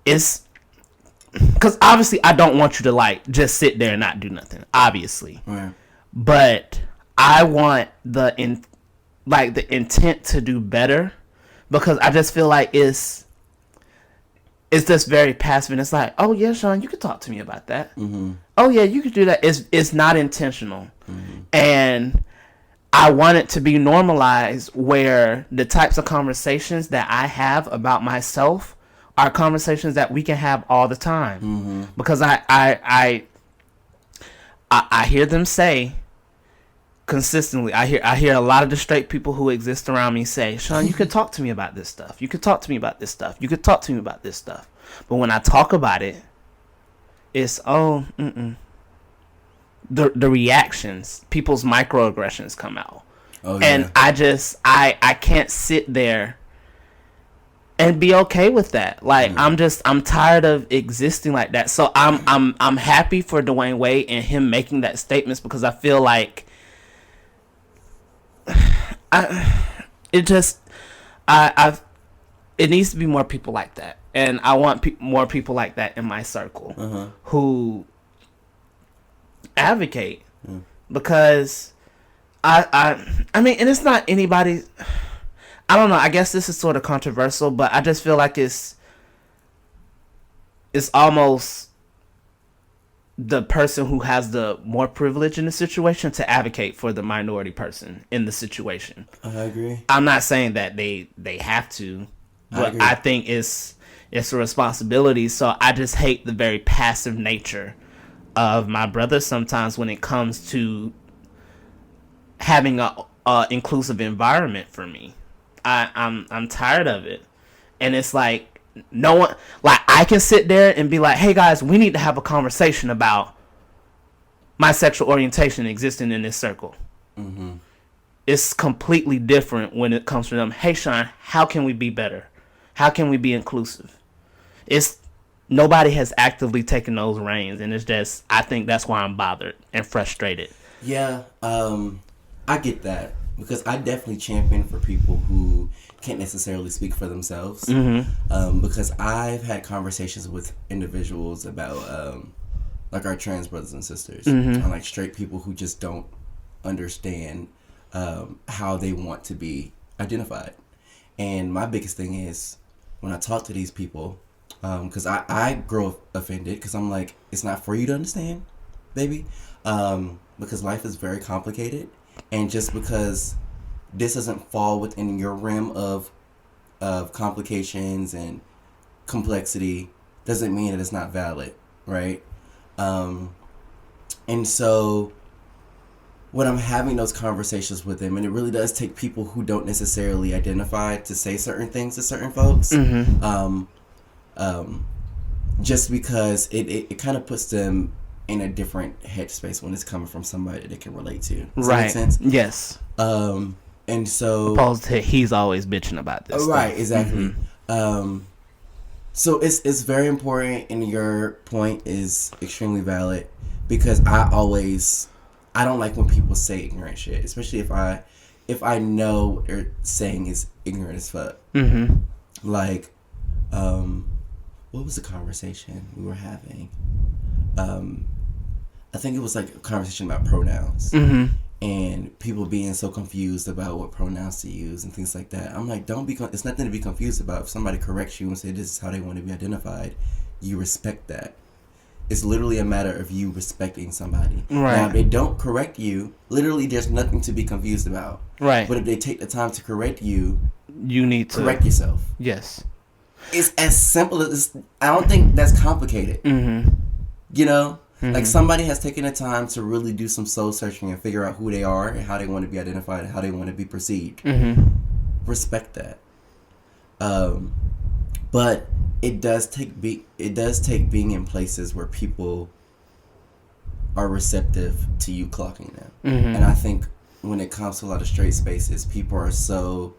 A: It's because obviously I don't want you to like just sit there and not do nothing. Obviously,
B: right.
A: But I want the intent to do better, because I just feel like it's just very passive, and it's like, oh yeah, Sean, you could talk to me about that. Oh yeah, you could do that. It's not intentional, and I want it to be normalized where the types of conversations that I have about myself are conversations that we can have all the time. Because I hear them say consistently, I hear a lot of the straight people who exist around me say, Sean, you could talk to me about this stuff. You could talk to me about this stuff. You could talk to me about this stuff. But when I talk about it, it's the reactions, people's microaggressions come out. Oh, yeah. And I can't sit there and be okay with that. Like, I'm tired of existing like that. So I'm happy for Dwayne Wade and him making that statements, because I feel like it needs to be more people like that, and I want more people like that in my circle who advocate, because I mean, and it's not anybody. I don't know. I guess this is sort of controversial, but I just feel like it's almost the person who has the more privilege in the situation to advocate for the minority person in the situation.
B: I agree.
A: I'm not saying that they have to, but I think it's a responsibility. So I just hate the very passive nature of my brother sometimes when it comes to having a inclusive environment for me. I'm tired of it, and it's like no one, like, I can sit there and be like, hey guys, we need to have a conversation about my sexual orientation existing in this circle. It's completely different when it comes from them. Hey Sean, how can we be better? How can we be inclusive? It's nobody has actively taken those reins, and it's just, I think that's why I'm bothered and frustrated.
B: Yeah, I get that, because I definitely champion for people who can't necessarily speak for themselves. Because I've had conversations with individuals about like our trans brothers and sisters, and like straight people who just don't understand how they want to be identified. And my biggest thing is, when I talk to these people, because I grow offended, because I'm like, it's not for you to understand, baby, because life is very complicated. And just because this doesn't fall within your realm of complications and complexity doesn't mean that it's not valid, right? And so when I'm having those conversations with them, and it really does take people who don't necessarily identify to say certain things to certain folks, just because it kind of puts them in a different headspace when it's coming from somebody that they can relate to. Does that make sense?
A: Yes.
B: And so,
A: opposed to he's always bitching about this.
B: Right,
A: stuff.
B: exactly. So it's very important, and your point is extremely valid, because I don't like when people say ignorant shit, especially if I know what they're saying is ignorant as fuck. Like, what was the conversation we were having? I think it was like a conversation about pronouns, and people being so confused about what pronouns to use and things like that. I'm like, it's nothing to be confused about. If somebody corrects you and say this is how they want to be identified, you respect that. It's literally a matter of you respecting somebody.
A: Right.
B: Now, if they don't correct you, literally there's nothing to be confused about.
A: Right.
B: But if they take the time to correct you,
A: you need to
B: correct yourself.
A: Yes.
B: It's as simple as this. I don't think that's complicated. You know? Like, somebody has taken the time to really do some soul searching and figure out who they are and how they want to be identified and how they want to be perceived. Respect that. But it does take being in places where people are receptive to you clocking them. And I think when it comes to a lot of straight spaces, people are so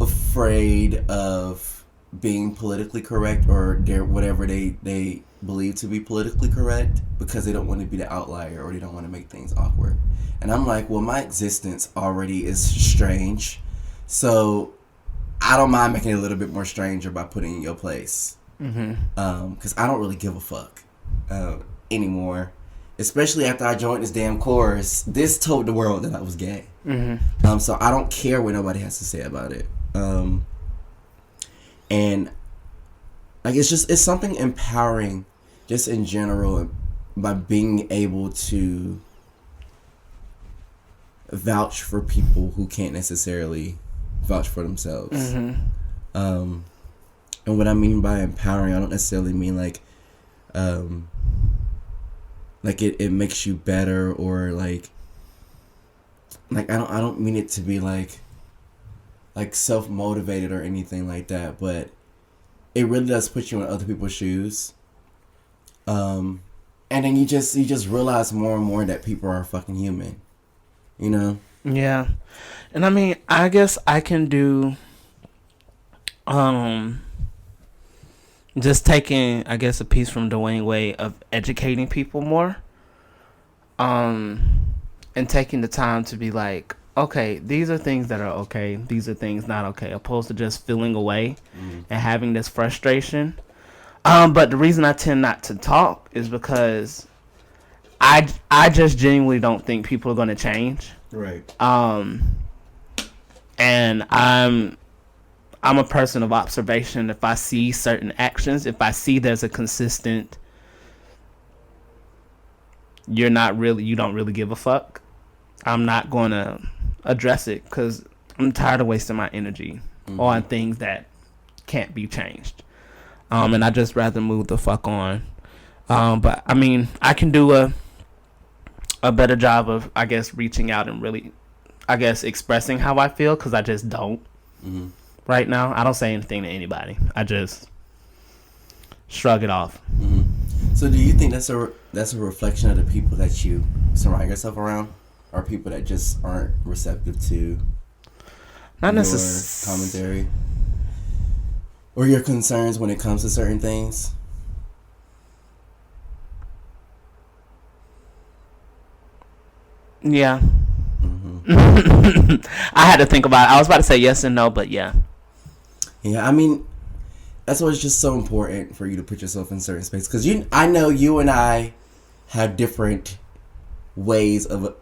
B: afraid of being politically correct, or whatever they believe to be politically correct, because they don't want to be the outlier, or they don't want to make things awkward. And I'm like, well, my existence already is strange, so I don't mind making it a little bit more stranger by putting in your place. Because I don't really give a fuck anymore, especially after I joined this damn chorus. This told the world that I was gay. So I don't care what nobody has to say about it. And like, it's something empowering just in general, by being able to vouch for people who can't necessarily vouch for themselves. And what I mean by empowering, I don't necessarily mean like it makes you better, or like I don't mean it to be like self-motivated or anything like that, but it really does put you in other people's shoes. And then you just realize more and more that people are fucking human, you know?
A: Yeah. And I mean, I guess I can do just taking, I guess, a piece from Dwayne Wade of educating people more. And taking the time to be like, okay, these are things that are okay, these are things not okay, opposed to just feeling away and having this frustration. But the reason I tend not to talk is because I just genuinely don't think people are going to change.
B: Right.
A: And I'm a person of observation. If I see certain actions, if I see there's a consistent, you don't really give a fuck, I'm not going to address it, because I'm tired of wasting my energy on things that can't be changed. And I just rather move the fuck on. But I mean, I can do a better job of, I guess, reaching out and really, I guess, expressing how I feel, because I just don't. Right now, I don't say anything to anybody. I just shrug it off.
B: So do you think that's a reflection of the people that you surround yourself around, or people that just aren't receptive to
A: not
B: your commentary or your concerns when it comes to certain things?
A: Yeah. I had to think about it. I was about to say yes and no, but yeah.
B: Yeah, I mean, that's why it's just so important for you to put yourself in certain spaces. Because I know you and I have different ways of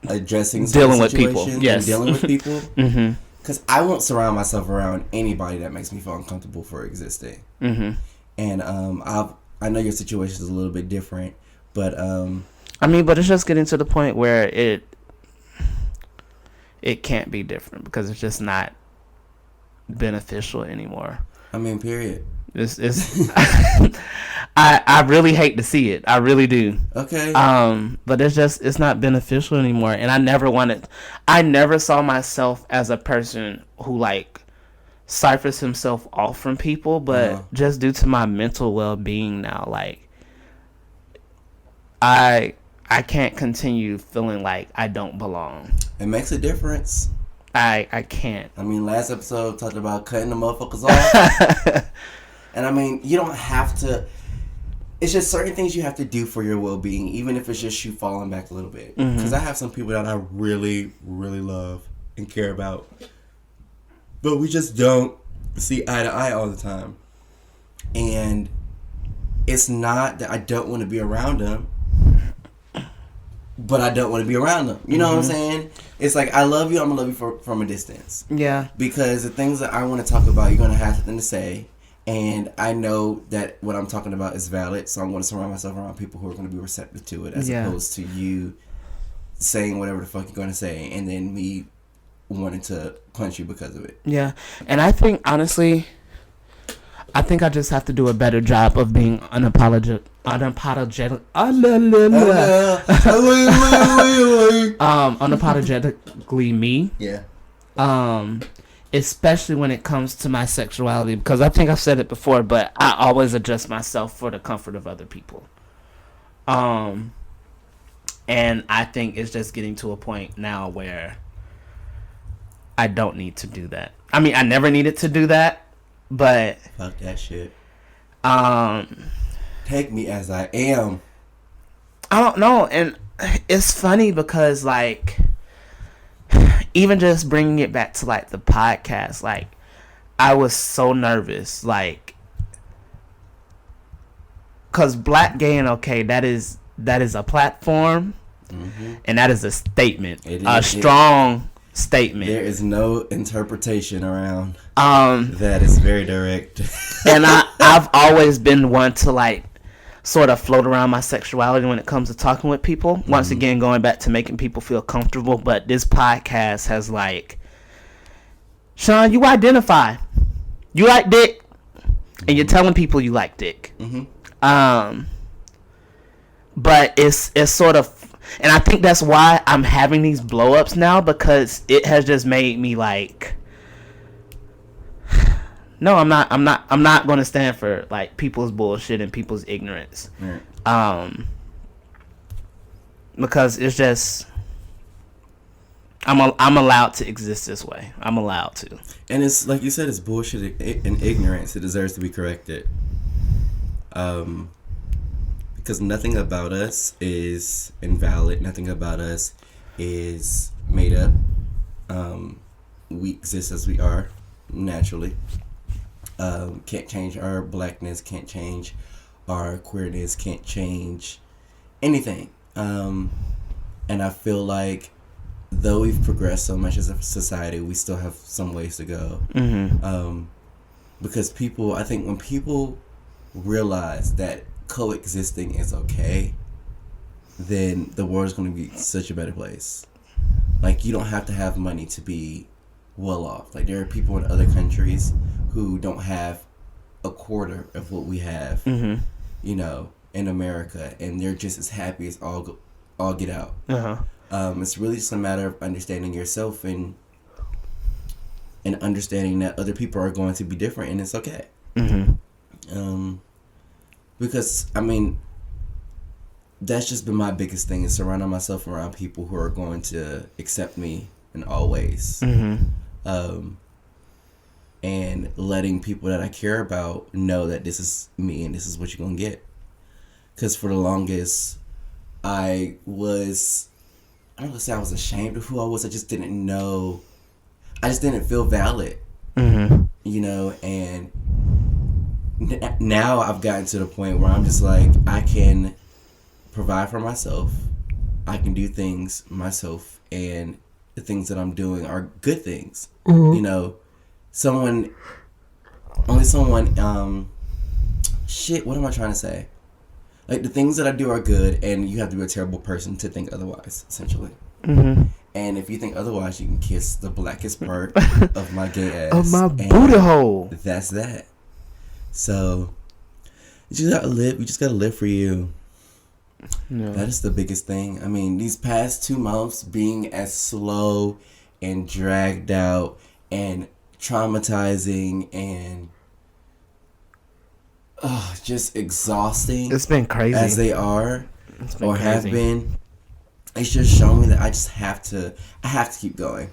B: addressing
A: dealing with people. Yes.
B: And dealing with people. Because I won't surround myself around anybody that makes me feel uncomfortable for existing. And I know your situation is a little bit different, but
A: I mean, but it's just getting to the point where it can't be different, because it's just not beneficial anymore.
B: I mean, period.
A: It's I really hate to see it. I really do.
B: Okay.
A: But it's not beneficial anymore. And I never saw myself as a person who like ciphers himself off from people, but just due to my mental well-being now, like I can't continue feeling like I don't belong.
B: It makes a difference.
A: I can't.
B: I mean, last episode talked about cutting the motherfuckers off. And I mean, you don't have to. It's just certain things you have to do for your well-being, even if it's just you falling back a little bit. Because I have some people that I really, really love and care about, but we just don't see eye to eye all the time. And it's not that I don't want to be around them, but I don't want to be around them. You know what I'm saying? It's like, I love you, I'm going to love you from a distance.
A: Yeah. Because
B: the things that I want to talk about, you're going to have something to say. And I know that what I'm talking about is valid, so I'm going to surround myself around people who are going to be receptive to it, as opposed to you saying whatever the fuck you're going to say, and then me wanting to punch you because of it.
A: Yeah. And I think, honestly, I just have to do a better job of being unapologetically me.
B: Yeah.
A: Especially when it comes to my sexuality, because I think I've said it before, but I always adjust myself for the comfort of other people. And I think it's just getting to a point now where I don't need to do that. I mean, I never needed to do that, but
B: fuck that shit. Take me as I am.
A: I don't know, and it's funny because, like, even just bringing it back to, like, the podcast, like, I was so nervous, like, because Black, Gay, and Okay, that is a platform, and that is a statement, strong statement.
B: There is no interpretation around. That is very direct.
A: And I've always been one to, like, sort of float around my sexuality when it comes to talking with people. Once again, going back to making people feel comfortable. But this podcast has, like, Sean, you identify. You like dick. and you're telling people you like dick. But it's sort of, and I think that's why I'm having these blow ups now, because it has just made me like, no, I'm not going to stand for like people's bullshit and people's ignorance. Right. Because it's just, I'm allowed to exist this way. I'm allowed to.
C: And it's like you said, it's bullshit and ignorance. It deserves to be corrected. Because nothing about us is invalid. Nothing about us is made up. We exist as we are, naturally. Can't change our blackness, can't change our queerness, can't change anything. And I feel like though we've progressed so much as a society, we still have some ways to go. Because I think when people realize that coexisting is okay, then the world is going to be such a better place. Like, you don't have to have money to be well off. Like, there are people in other countries who don't have a quarter of what we have, you know, in America, and they're just as happy as all get out. It's really just a matter of understanding yourself and understanding that other people are going to be different, and it's okay. Because, I mean, that's just been my biggest thing, is surrounding myself around people who are going to accept me in all ways. And letting people that I care about know that this is me and this is what you're going to get. Because for the longest, I don't want to say I was ashamed of who I was. I just didn't know. I just didn't feel valid. You know, and now I've gotten to the point where I'm just like, I can provide for myself. I can do things myself, and the things that I'm doing are good things. You know, what am I trying to say? Like, the things that I do are good, and you have to be a terrible person to think otherwise, essentially. And if you think otherwise, you can kiss the blackest part of my gay ass.
A: Of my booty hole.
C: That's that. So, you just gotta live. You just gotta live for you. Yeah. That is the biggest thing. I mean, these past 2 months being as slow and dragged out and traumatizing and just exhausting.
A: It's been crazy.
C: As they are or crazy. Have been. It's just shown me that I have to keep going.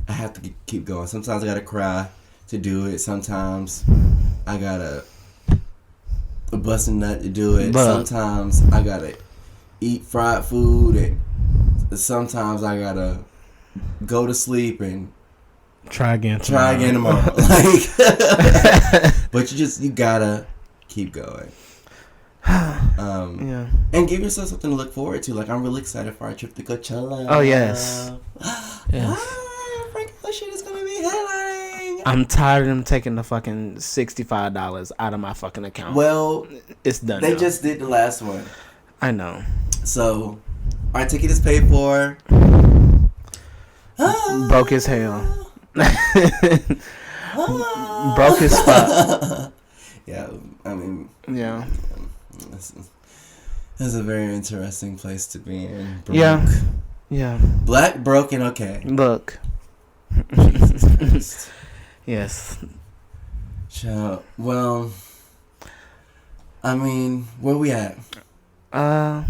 C: I have to keep going. Sometimes I gotta cry to do it. Sometimes I gotta bust a nut to do it. Sometimes I gotta eat fried food, and sometimes I gotta go to sleep and
A: try again tomorrow.
C: Like, but you gotta keep going.
A: Yeah.
C: And give yourself something to look forward to. Like, I'm really excited for our trip to Coachella.
A: Oh yes.
C: Frank Ocean is gonna be headlining.
A: I'm tired of them taking the fucking $65 out of my fucking account.
C: Well,
A: it's done.
C: They just did the last one.
A: I know.
C: So, our ticket is paid for.
A: Broke as hell. Broke as fuck.
C: Yeah, I mean.
A: Yeah.
C: That's a very interesting place to be in. Broke.
A: Yeah.
C: Black, broken, okay.
A: Look.
C: Jesus Christ.
A: Yes.
C: Child. Well, I mean, where we at?
A: I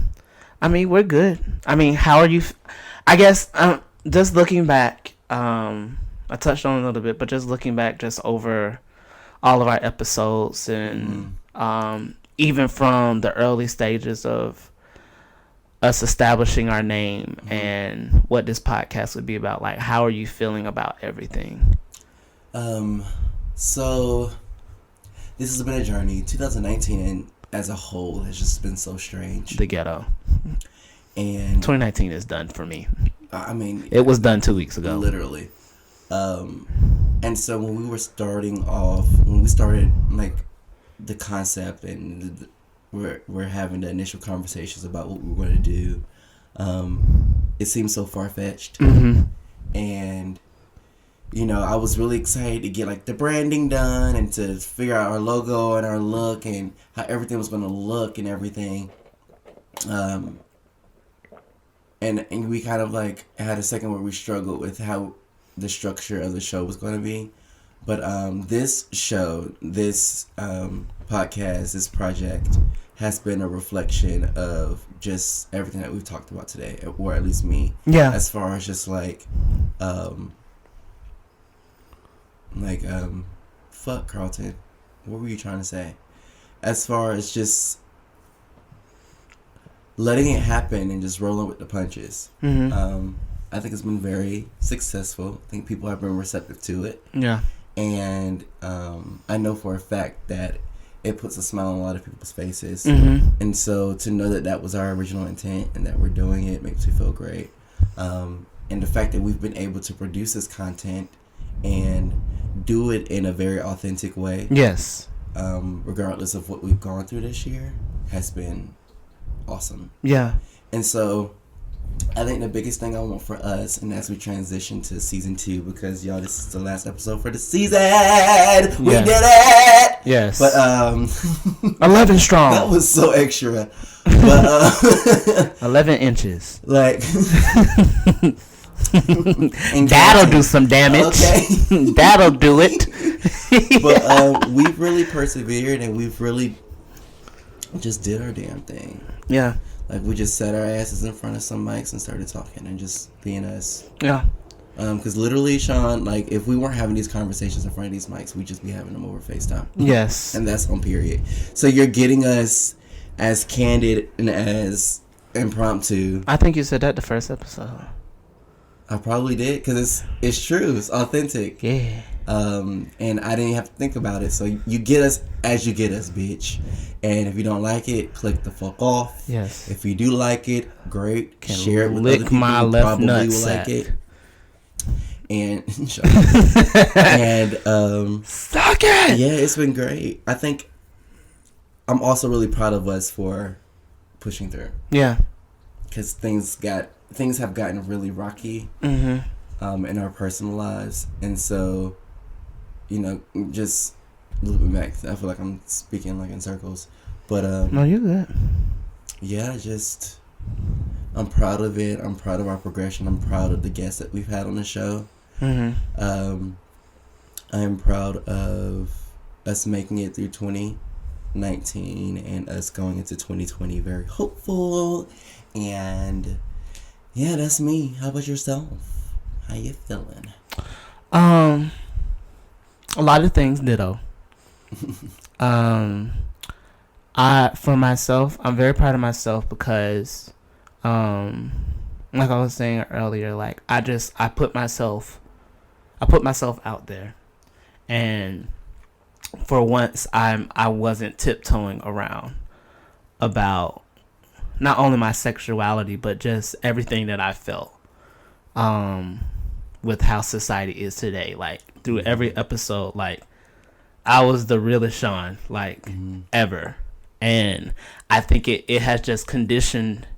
A: mean, we're good. I mean, how are you? I guess just looking back, I touched on it a little bit, but just looking back, just over all of our episodes, and even from the early stages of us establishing our name and what this podcast would be about, like, how are you feeling about everything?
C: So this has been a journey. 2019 as a whole has just been so strange.
A: The ghetto.
C: And
A: 2019 is done for me.
C: I mean,
A: it was done 2 weeks ago.
C: Literally. And so when we started like the concept and we're having the initial conversations about what we were going to do, it seemed so far-fetched. And I was really excited to get like the branding done and to figure out our logo and our look and how everything was going to look and everything. And we kind of like had a second where we struggled with how the structure of the show was going to be. But this show, this podcast, this project has been a reflection of just everything that we've talked about today, or at least me.
A: Yeah.
C: As far as just fuck, Carlton. What were you trying to say? As far as just letting it happen and just rolling with the punches.
A: Mm-hmm.
C: I think it's been very successful. I think people have been receptive to it.
A: Yeah.
C: And I know for a fact that it puts a smile on a lot of people's faces.
A: Mm-hmm.
C: And so to know that that was our original intent and that we're doing it makes me feel great. And the fact that we've been able to produce this content and do it in a very authentic way.
A: Yes.
C: Regardless of what we've gone through this year has been awesome.
A: Yeah.
C: And so I think the biggest thing I want for us, and as we transition to season 2, because y'all, this is the last episode for the season. We did it.
A: Yes.
C: But
A: 11 strong.
C: that was so extra. But
A: 11 inches.
C: like
A: That'll do some damage.
C: Okay.
A: That'll do it.
C: But we've really persevered and we've really just did our damn thing.
A: Yeah.
C: Like we just sat our asses in front of some mics and started talking and just being us.
A: Yeah.
C: Because literally, Sean, like if we weren't having these conversations in front of these mics, we'd just be having them over FaceTime.
A: Yes.
C: And that's on period. So you're getting us as candid and as impromptu.
A: I think you said that the first episode.
C: I probably did because it's true. It's authentic.
A: Yeah.
C: And I didn't have to think about it. So you get us as you get us, bitch. And if you don't like it, click the fuck off.
A: Yes.
C: If you do like it, great.
A: Can
C: share it with
A: lick
C: other people
A: my
C: who
A: left
C: probably will
A: nutsack.
C: like it. And and
A: suck it.
C: yeah, it's been great. I think I'm also really proud of us for pushing through.
A: Yeah.
C: Because things have gotten really rocky.
A: Mm-hmm.
C: In our personal lives, and so just looping back, I feel like I'm speaking like in circles, but
A: No, you're good.
C: yeah, just I'm proud of it. I'm proud of our progression. I'm proud of the guests that we've had on the show.
A: Mm-hmm.
C: I am proud of us making it through 2019 and us going into 2020 very hopeful. And yeah, that's me. How about yourself? How you feeling?
A: A lot of things, ditto. For myself, I'm very proud of myself because, like I was saying earlier, like I put myself out there, and for once, I wasn't tiptoeing around about not only my sexuality but just everything that I felt. With how society is today, like through every episode, like I was the realest Sean, like ever, and I think it has just conditioned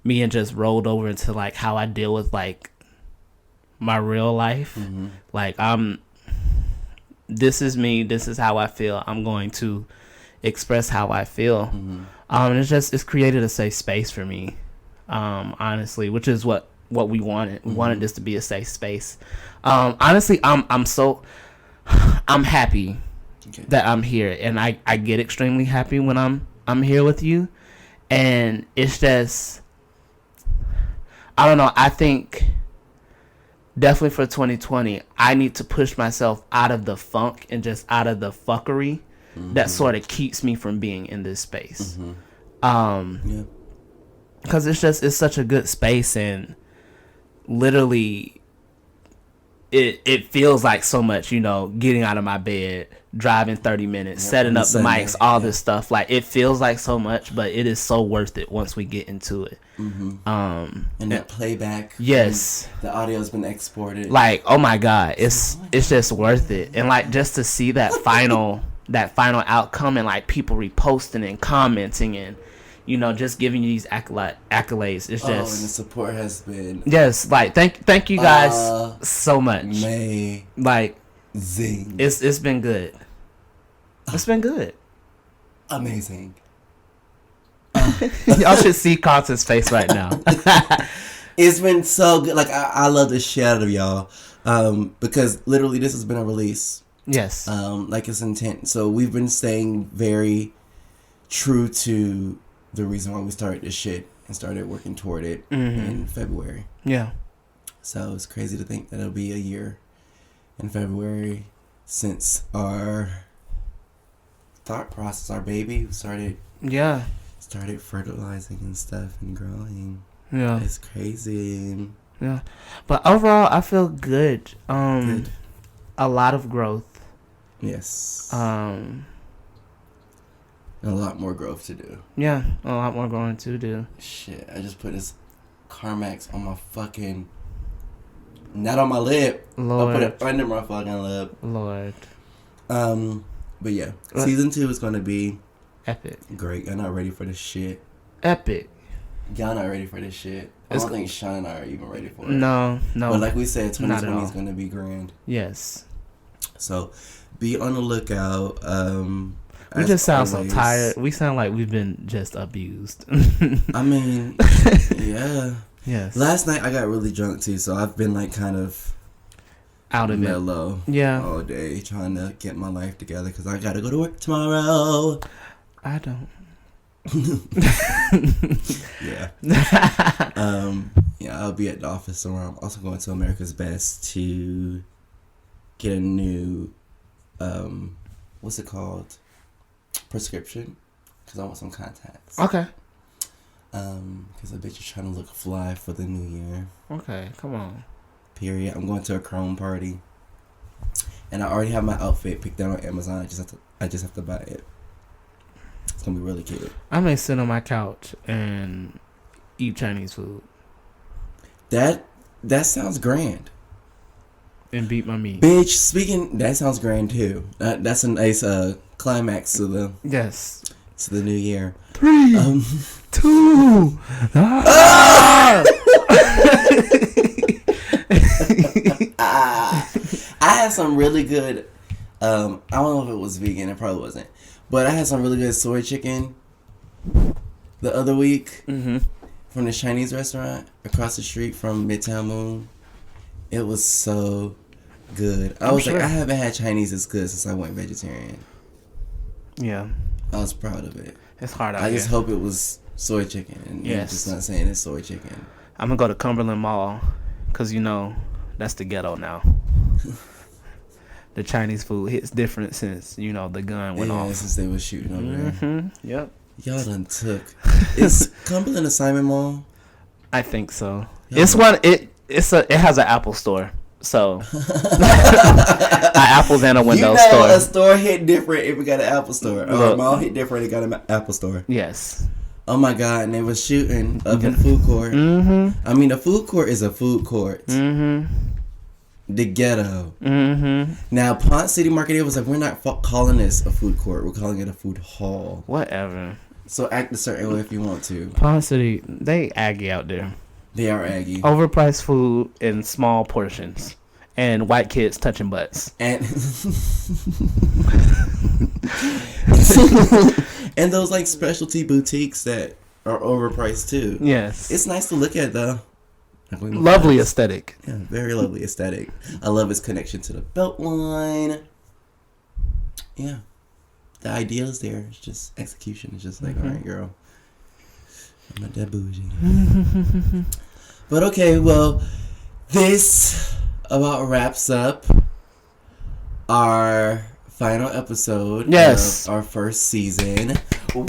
A: me and just rolled over into like how I deal with like my real life. Like this is me, this is how I feel, I'm going to express how I feel. And it's created a safe space for me, honestly, which is what we wanted. We wanted this to be a safe space. Honestly, I'm happy that I'm here, and I get extremely happy when I'm here with you, and it's just, I don't know, I think definitely for 2020 I need to push myself out of the funk and just out of the fuckery that sort of keeps me from being in this space.
C: Yeah.
A: Because it's such a good space, and literally it feels like so much, getting out of my bed, driving 30 minutes, setting up the mics, all this stuff. Like it feels like so much, but it is so worth it once we get into it.
C: And that playback,
A: yes,
C: the audio's been exported,
A: like, oh my god, it's just worth it. And like just to see that final outcome, and like people reposting and commenting, and just giving you these accolades. It's
C: and the
A: just
C: support has been
A: yes, like thank you guys so much. Like
C: zing.
A: it's been good. It's been good.
C: Amazing.
A: Y'all should see Carlton's face right now.
C: It's been so good. Like I love the shit out of y'all, because literally this has been a release.
A: Yes.
C: Like it's intent. So we've been staying very true to the reason why we started this shit and started working toward it in February.
A: Yeah.
C: So it's crazy to think that it'll be a year in February since our thought process, our baby started fertilizing and stuff and growing.
A: Yeah.
C: It's crazy.
A: Yeah. But overall, I feel good. Good. A lot of growth.
C: Yes.
A: And
C: a lot more growth to do.
A: Yeah, a lot more growing to do.
C: Shit, I just put this Carmex on my fucking... Not on my lip.
A: Lord.
C: I put it under my fucking lip.
A: Lord.
C: But yeah, season 2 is gonna be...
A: Epic.
C: Great. Y'all not ready for this shit.
A: Epic.
C: Y'all not ready for this shit. I don't think Sean and I are even ready for it.
A: No.
C: But like we said, 2020 is gonna be grand.
A: Yes.
C: So, be on the lookout.
A: We just sound so tired. We sound like we've been just abused.
C: I mean, yeah.
A: Yes.
C: Last night I got really drunk too, so I've been like kind of
A: out of
C: mellow.
A: Yeah.
C: All day trying to get my life together because I gotta go to work tomorrow.
A: I don't.
C: Yeah. Yeah, I'll be at the office tomorrow. I'm also going to America's Best to get a new, what's it called? Prescription. Because I want some contacts.
A: Okay.
C: Because I bet you're trying to look fly for the new year.
A: Okay, come on.
C: Period. I'm going to a Chrome party. And I already have my outfit picked out on Amazon. I just have to buy it. It's gonna be really cute.
A: I may sit on my couch and eat Chinese food.
C: That sounds grand.
A: And beat my meat.
C: Bitch, that sounds grand too. That's a nice climax to the new year.
A: 3, 2.
C: I had some really good. I don't know if it was vegan. It probably wasn't. But I had some really good soy chicken the other week from this Chinese restaurant across the street from Midtown Moon. It was so good. I haven't had Chinese as good since I went vegetarian.
A: Yeah.
C: I was proud of it.
A: It's hard out here.
C: I just hope it was soy chicken. And I'm just not saying it's soy chicken.
A: I'm going to go to Cumberland Mall because, that's the ghetto now. The Chinese food hits different since, the gun went off.
C: Since they were shooting over there.
A: Yep.
C: Y'all done took. Is Cumberland a Simon Mall?
A: I think so. It's one. It has an Apple store. So an Apples and a Windows store.
C: A store hit different if we got an Apple store. Or a mall hit different if it got an Apple store.
A: Yes.
C: Oh my God! And they was shooting up in the food court. I mean, the food court is a food court. The ghetto. Now, Ponce City Market was like, we're not calling this a food court. We're calling it a food hall.
A: Whatever.
C: So act a certain way if you want to.
A: Ponce City, they Aggie out there. They
C: are Aggie.
A: Overpriced food in small portions. And white kids touching butts.
C: And and those like specialty boutiques that are overpriced too.
A: Yes.
C: It's nice to look at though.
A: Lovely aesthetic.
C: Yeah, very lovely aesthetic. I love his connection to the Beltline. Yeah. The idea is there. It's just execution. It's just like, all right, girl. I'm not that bougie. But okay, well, this about wraps up our final episode of our first season. Woo!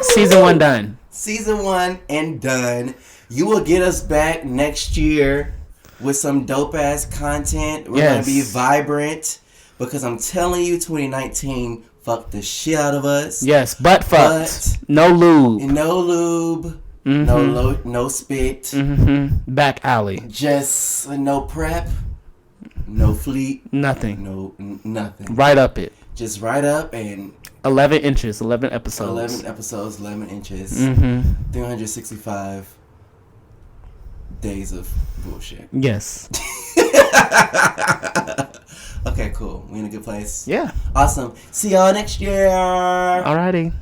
A: Season 1 done.
C: Season 1 and done. You will get us back next year with some dope ass content. We're gonna be vibrant because I'm telling you, 2019 fucked the shit out of us.
A: Yes, butt fucked. No lube.
C: No lube. No spit.
A: Back alley.
C: Just no prep. No fleet.
A: Nothing.
C: Nothing.
A: Right up it.
C: just write up and
A: 11 inches, 11 episodes.
C: 11 episodes, 11 inches, 365 days of bullshit.
A: Yes.
C: Okay, cool. We in a good place?
A: Yeah.
C: Awesome. See y'all next year.
A: Alrighty.